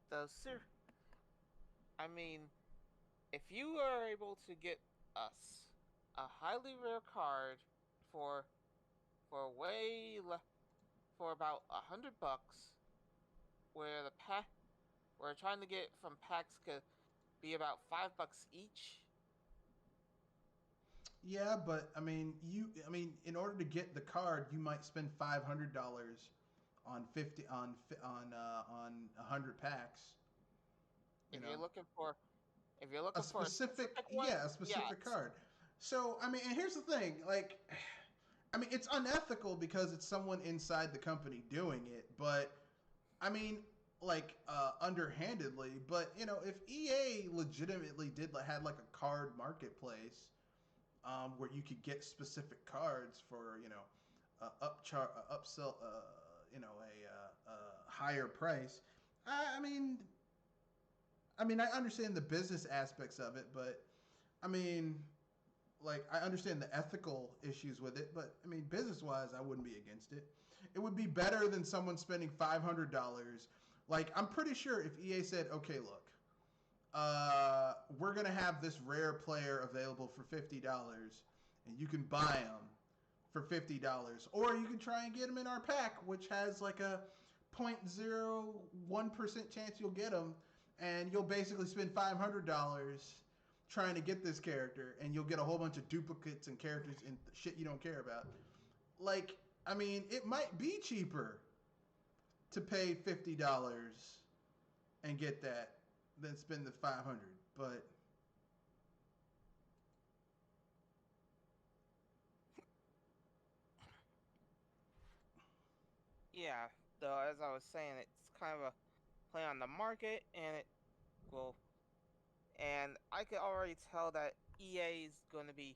So, sir, I mean, if you are able to get us a highly rare card for way for about $100, where the pack we're trying to get from packs could be about $5 each. yeah, but I mean, in order to get the card, you might spend $500 on 50 on 100 packs. You If know, you're looking for a a specific, specific one, yeah, a specific yes. card. So I mean, and here's the thing, like, I mean, it's unethical because it's someone inside the company doing it, but I mean, like, underhandedly. But you know, if EA legitimately had like a card marketplace, where you could get specific cards for upsell, a higher price. I mean, I understand the business aspects of it, but I mean, like, I understand the ethical issues with it, but I mean, business wise, I wouldn't be against it. It would be better than someone spending $500. Like, I'm pretty sure if EA said, okay, look, we're gonna have this rare player available for $50, and you can buy them for $50, or you can try and get them in our pack, which has like a 0.01% chance you'll get them, and you'll basically spend $500 trying to get this character, and you'll get a whole bunch of duplicates and characters and shit you don't care about. Like, I mean, it might be cheaper to pay $50 and get that than spend the 500, but Yeah, though, as I was saying, it's kind of a play on the market, and it will. And I could already tell that EA is going to be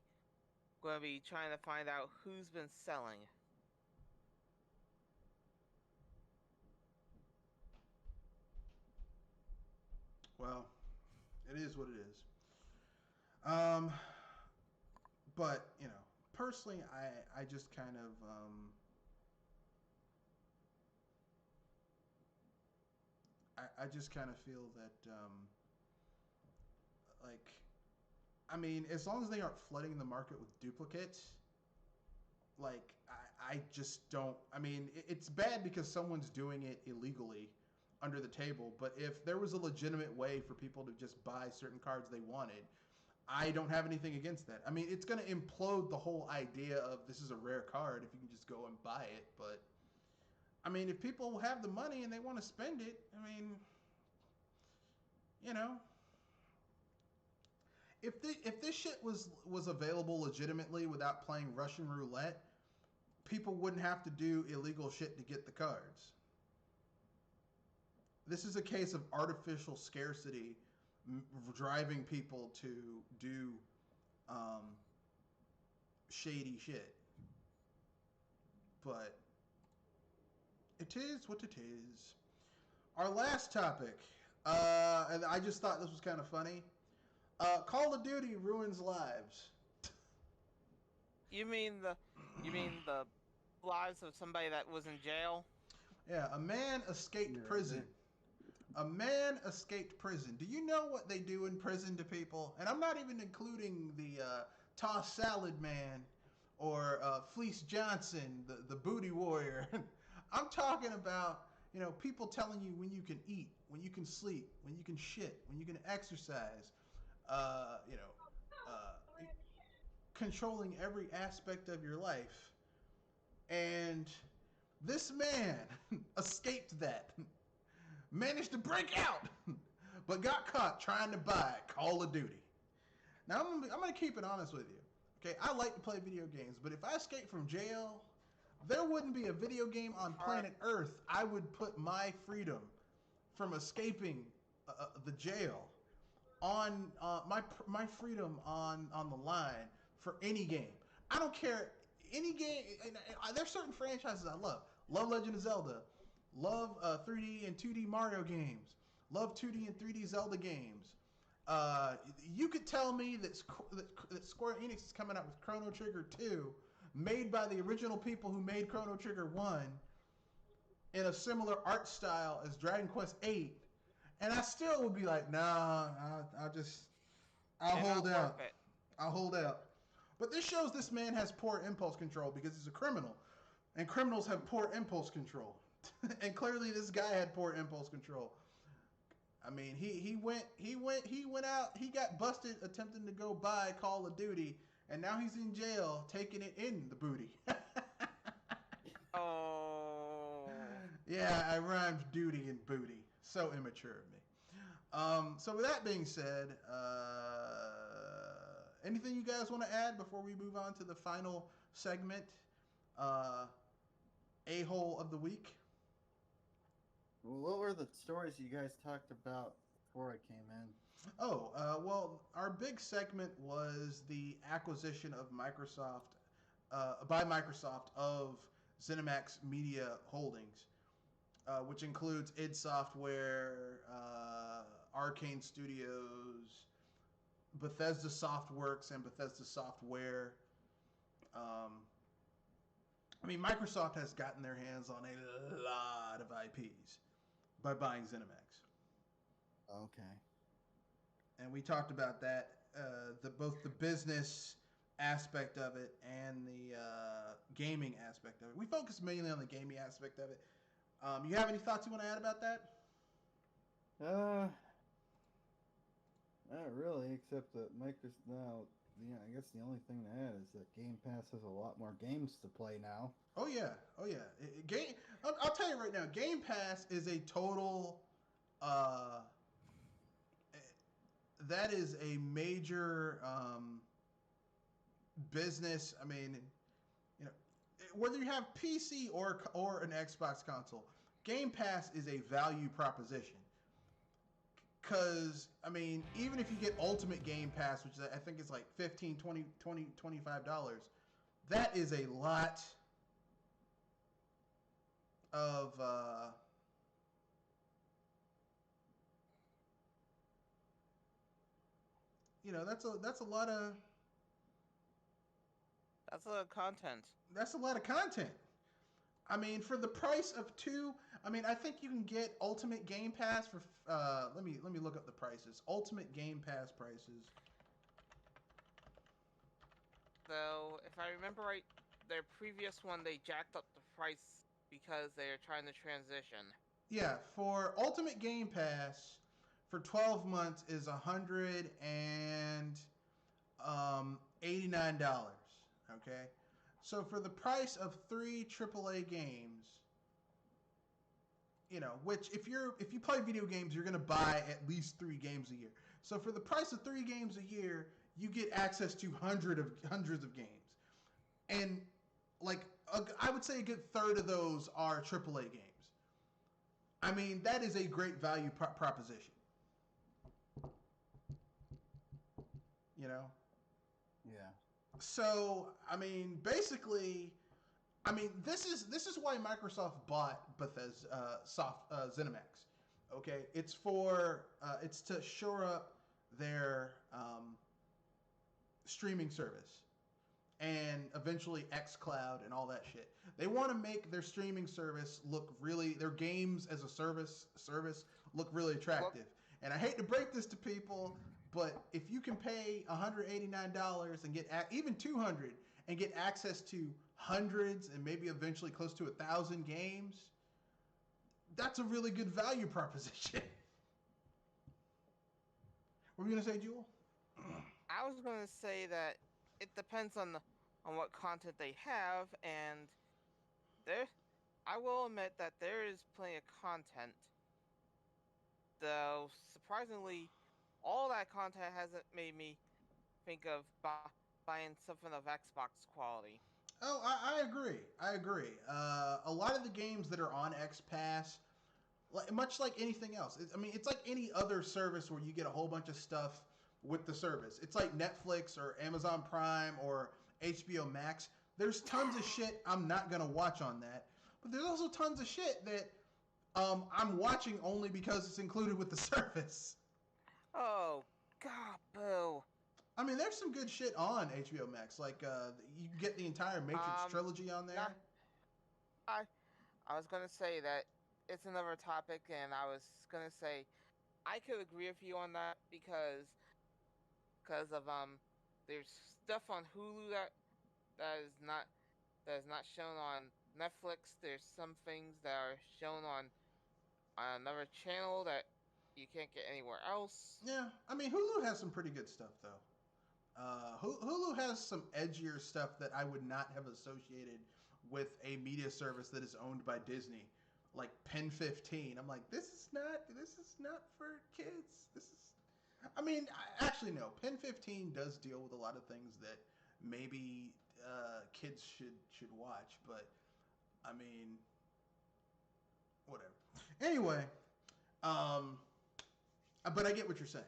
trying to find out who's been selling. well, it is what it is. Um, but you know, personally, I just kind of I just kind of feel that like, I mean, as long as they aren't flooding the market with duplicates, like, I just don't. I mean, it's bad because someone's doing it illegally under the table. But if there was a legitimate way for people to just buy certain cards they wanted, I don't have anything against that. I mean, it's going to implode the whole idea of this is a rare card if you can just go and buy it. But I mean, if people have the money and they want to spend it, I mean, you know, if this shit was available legitimately without playing Russian roulette, people wouldn't have to do illegal shit to get the cards. This is a case of artificial scarcity driving people to do um, shady shit. But it is what it is. Our last topic, and I just thought this was kind of funny. Call of Duty ruins lives. You mean the lives of somebody that was in jail? Yeah, a man escaped You're right prison there. A man escaped prison. Do you know what they do in prison to people? And I'm not even including the toss salad man or Fleece Johnson, the booty warrior. I'm talking about, people telling you when you can eat, when you can sleep, when you can shit, when you can exercise, uh, you know, uh, controlling every aspect of your life. And this man escaped that, managed to break out, but got caught trying to buy Call of Duty. Now, I'm going to keep it honest with you. Okay, I like to play video games, but if I escaped from jail, there wouldn't be a video game on planet Earth I would put my freedom from escaping the jail on my freedom on the line for any game. I don't care any game. There's certain franchises I love. Love Legend of Zelda. Love 3D and 2D Mario games. Love 2D and 3D Zelda games. You could tell me that Square Enix is coming out with Chrono Trigger 2, made by the original people who made Chrono Trigger 1, in a similar art style as Dragon Quest 8, and I still would be like, nah, I'll hold out. I'll hold out. But this shows this man has poor impulse control because he's a criminal, and criminals have poor impulse control, and clearly this guy had poor impulse control. I mean, he went out. He got busted attempting to go buy Call of Duty, and now he's in jail taking it in the booty. Oh. Yeah, I rhymed duty and booty. So immature of me. So with that being said, anything you guys want to add before we move on to the final segment, A-hole of the week? What were the stories you guys talked about before I came in? Oh, well, our big segment was the acquisition of Microsoft, by Microsoft, of Zenimax Media Holdings, which includes id Software, Arcane Studios, Bethesda Softworks, and Bethesda Software. I mean, Microsoft has gotten their hands on a lot of IPs by buying Zenimax. Okay. And we talked about that, both the business aspect of it and the gaming aspect of it. We focus mainly on the gaming aspect of it. You have any thoughts you want to add about that? Not really, except that Microsoft now. Yeah, I guess the only thing to add is that Game Pass has a lot more games to play now. Oh yeah. I'll tell you right now, Game Pass is a total. That is a major business. I mean, whether you have PC or an Xbox console, Game Pass is a value proposition. Because, I mean, even if you get Ultimate Game Pass, which I think is like $15, $20, $25, that is a lot of... that's a lot of... That's a lot of content. That's a lot of content. I mean, for the price of two... I mean, I think you can get Ultimate Game Pass for... let me look up the prices. Ultimate Game Pass prices. So, if I remember right, their previous one, they jacked up the price because they're trying to transition. Yeah, for Ultimate Game Pass, for 12 months is $189. Okay? So for the price of 3 AAA games, which if you play video games, you're going to buy at least 3 games a year. So for the price of 3 games a year, you get access to hundreds of games. And I would say a good third of those are AAA games. I mean, that is a great value proposition. Yeah. So, I mean, basically, this is why Microsoft bought Bethesda Zenimax. Okay, it's to shore up their streaming service and eventually xCloud and all that shit. They want to make their streaming service look their games as a service look really attractive. And I hate to break this to people, but if you can pay $189 and get even $200 and get access to hundreds and maybe eventually close to 1,000 games, that's a really good value proposition. What were you gonna say, Jewel? I was going to say that it depends on what content they have, and there, I will admit that there is plenty of content. Though surprisingly, all that content hasn't made me think of buying something of Xbox quality. Oh, I agree. I agree. A lot of the games that are on X Pass, much like anything else, I mean, it's like any other service where you get a whole bunch of stuff with the service. It's like Netflix or Amazon Prime or HBO Max. There's tons of shit I'm not gonna watch on that, but there's also tons of shit that I'm watching only because it's included with the service. Oh, God, boo. I mean, there's some good shit on HBO Max. Like, you get the entire Matrix trilogy on there. Nah, I I was gonna say that it's another topic, and I was gonna say I could agree with you on that because of there's stuff on Hulu that is not that is not shown on Netflix. There's some things that are shown on another channel that you can't get anywhere else. Yeah, I mean, Hulu has some pretty good stuff, though. Hulu has some edgier stuff that I would not have associated with a media service that is owned by Disney, like Pen 15. I'm like, this is not for kids. This is, I mean, actually no. Pen 15 does deal with a lot of things that maybe kids should watch, but I mean, whatever. Anyway, but I get what you're saying.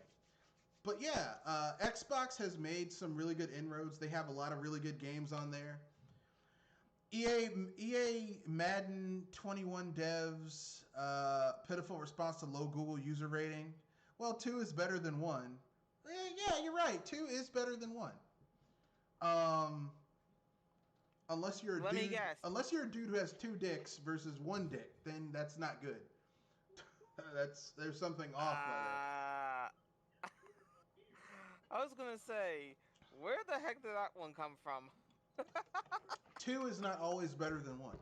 But yeah, Xbox has made some really good inroads. They have a lot of really good games on there. EA Madden 21 devs, pitiful response to low Google user rating. Well, 2 is better than 1. Yeah, you're right. 2 is better than 1. Unless you're a Let me dude, guess. unless you're a dude who has 2 dicks versus 1 dick, then that's not good. There's something off by that. I was gonna say, where the heck did that one come from? 2 is not always better than 1.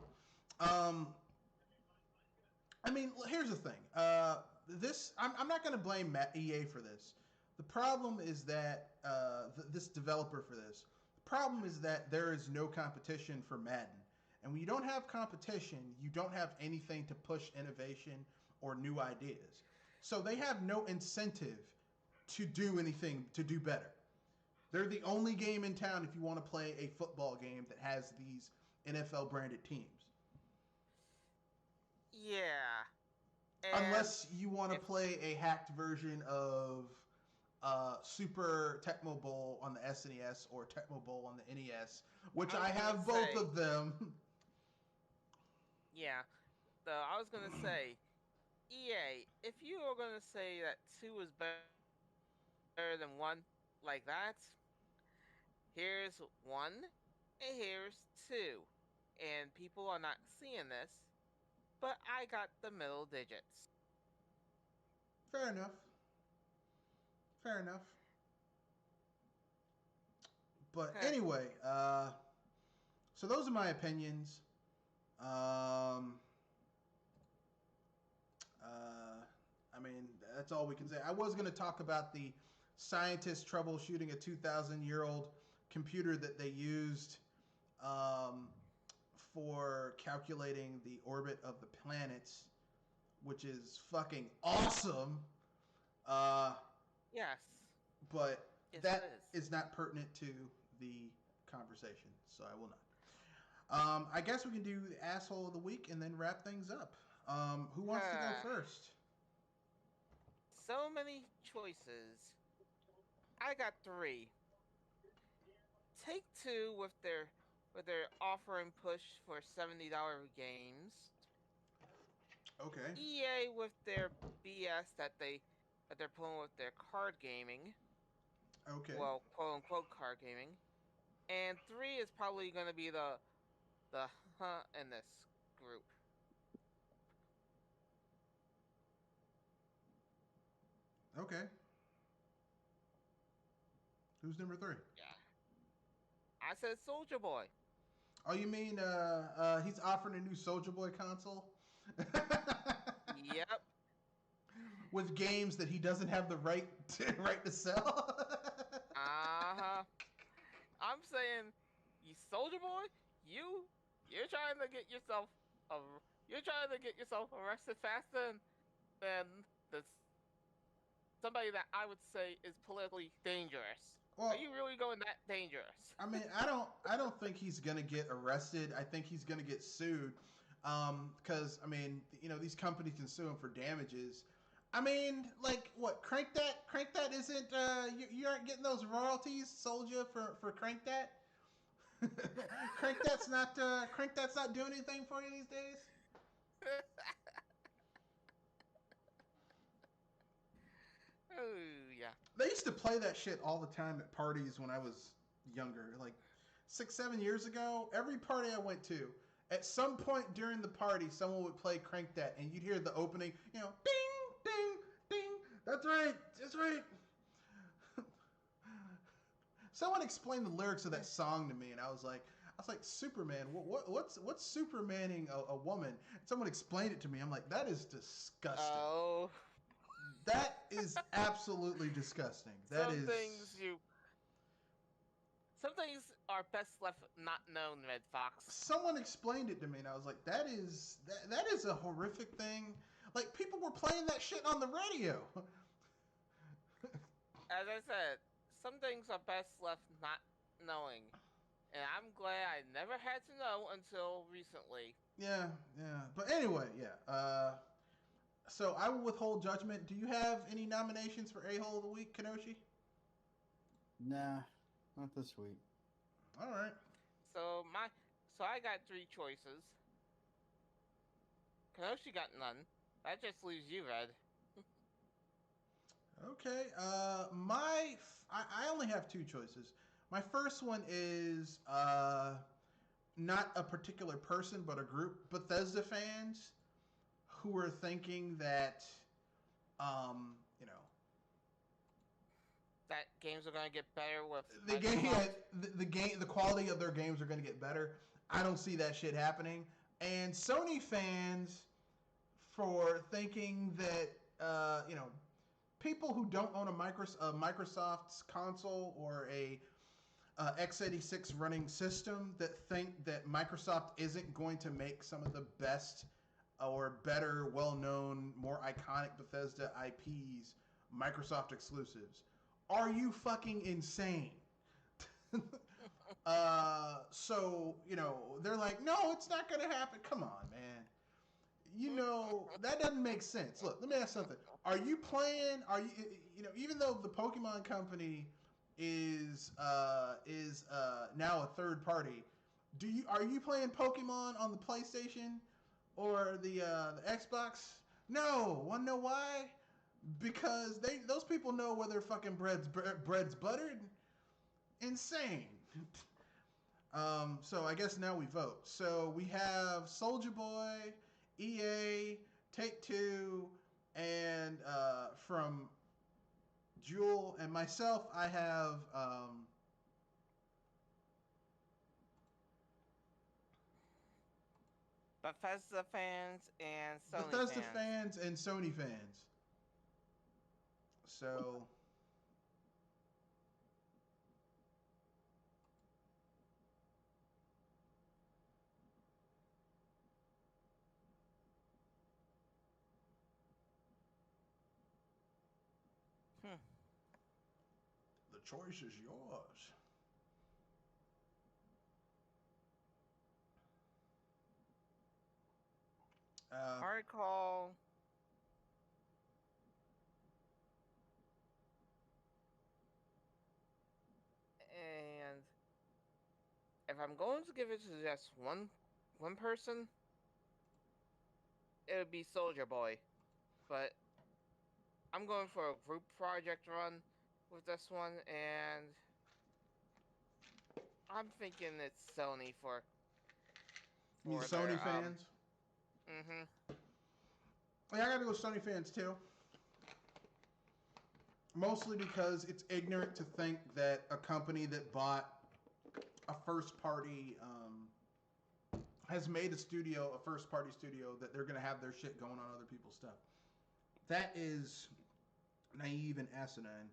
I mean, here's the thing. I'm not going to blame EA for this. The problem is that this developer for this. The problem is that there is no competition for Madden, and when you don't have competition, you don't have anything to push innovation or new ideas. So they have no incentive to do anything to do better. They're the only game in town if you want to play a football game that has these NFL branded teams. Yeah. And Unless you want to play a hacked version of Super Tecmo Bowl on the SNES or Tecmo Bowl on the NES, which I have both of them. Yeah. So I was gonna say, EA, if you were gonna say that 2 is better than 1 like that, here's 1 and here's 2. And people are not seeing this, but I got the middle digits. Fair enough. Fair enough. But anyway, so those are my opinions. I mean, that's all we can say. I was going to talk about the scientists troubleshooting a 2,000-year-old computer that they used for calculating the orbit of the planets, which is fucking awesome. Yes. But yes, that is not pertinent to the conversation, so I will not. I guess we can do the asshole of the week and then wrap things up. Who wants to go first? So many choices. I got 3. Take-Two with their offering push for $70 games. Okay. EA with their BS that they're pulling with their card gaming. Okay. Well, quote unquote card gaming. And 3 is probably going to be the in this group. Okay. Who's number 3? Yeah. I said Soldier Boy. Oh, you mean he's offering a new Soldier Boy console? Yep. With games that he doesn't have the right to sell. Uh-huh. I'm saying, you Soldier Boy, you're trying to get yourself you're trying to get yourself arrested faster than this somebody that I would say is politically dangerous. Well, Are you really going that dangerous? I mean, I don't think he's gonna get arrested. I think he's gonna get sued, because I mean, these companies can sue him for damages. I mean, like what? Crank that isn't. You aren't getting those royalties, Soldier, for Crank that. Crank that's not doing anything for you these days. Oh yeah. They used to play that shit all the time at parties when I was younger, like 6, 7 years ago. Every party I went to, at some point during the party, someone would play "Crank That," and you'd hear the opening, ding, ding, ding. That's right. That's right. Someone explained the lyrics of that song to me, and I was like, Superman. What's Supermaning a woman? Someone explained it to me. I'm like, that is disgusting. Oh. That is absolutely disgusting. Some things are best left not known, Red Fox. Someone explained it to me, and I was like, that is a horrific thing. Like, people were playing that shit on the radio. As I said, some things are best left not knowing. And I'm glad I never had to know until recently. Yeah. But anyway, yeah. So I will withhold judgment. Do you have any nominations for A-Hole of the Week, Kenoshi? Nah, not this week. All right. So I got 3 choices. Kenoshi got none. That just leaves you, Red. Okay. I only have 2 choices. My first one is not a particular person, but a group. Bethesda fans who are thinking that, that games are gonna get better with the quality of their games are gonna get better. I don't see that shit happening. And Sony fans for thinking that people who don't own a Microsoft's console or a x86 running system that think that Microsoft isn't going to make some of the best or better, well-known, more iconic Bethesda IPs Microsoft exclusives. Are you fucking insane? So, they're like, no, it's not going to happen. Come on, man. That doesn't make sense. Look, let me ask something. Are you, even though the Pokemon company is now a third party, are you playing Pokemon on the PlayStation or the Xbox? No. Want to know why? Because those people know whether fucking bread's buttered. Insane. So I guess now we vote. So we have Soulja Boy, EA, Take-Two, and from Jewel and myself, I have Bethesda fans and Sony Bethesda fans and Sony fans. So the choice is yours. Hard call. And if I'm going to give it to just one person, it would be Soldier Boy. But I'm going for a group project run with this one, and I'm thinking it's Sony for You mean Sony fans? Mm-hmm. Yeah, I gotta go with Sony fans too. Mostly because it's ignorant to think that a company that bought a first party has made a first party studio, that they're going to have their shit going on other people's stuff. That is naive and asinine.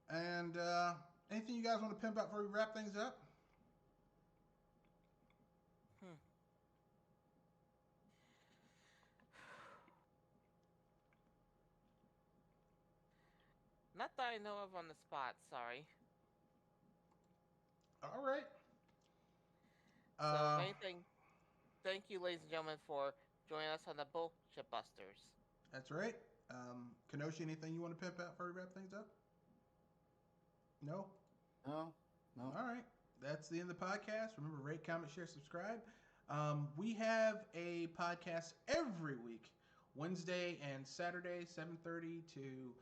And anything you guys want to pimp out before we wrap things up? Hmm. Not that I know of on the spot, sorry. All right. So, if anything, thank you, ladies and gentlemen, for joining us on the Bullshit Busters. That's right. Kenoshi, anything you want to pimp out before we wrap things up? No? No. All right. That's the end of the podcast. Remember, rate, comment, share, subscribe. We have a podcast every week, Wednesday and Saturday, 7:30 to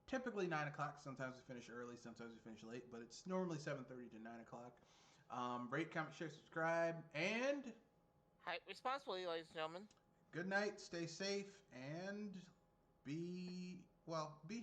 typically 9 o'clock. Sometimes we finish early, sometimes we finish late, but it's normally 7:30 to 9 o'clock. Rate, comment, share, subscribe, and Hype responsibly, ladies and gentlemen. good night, stay safe, and be happy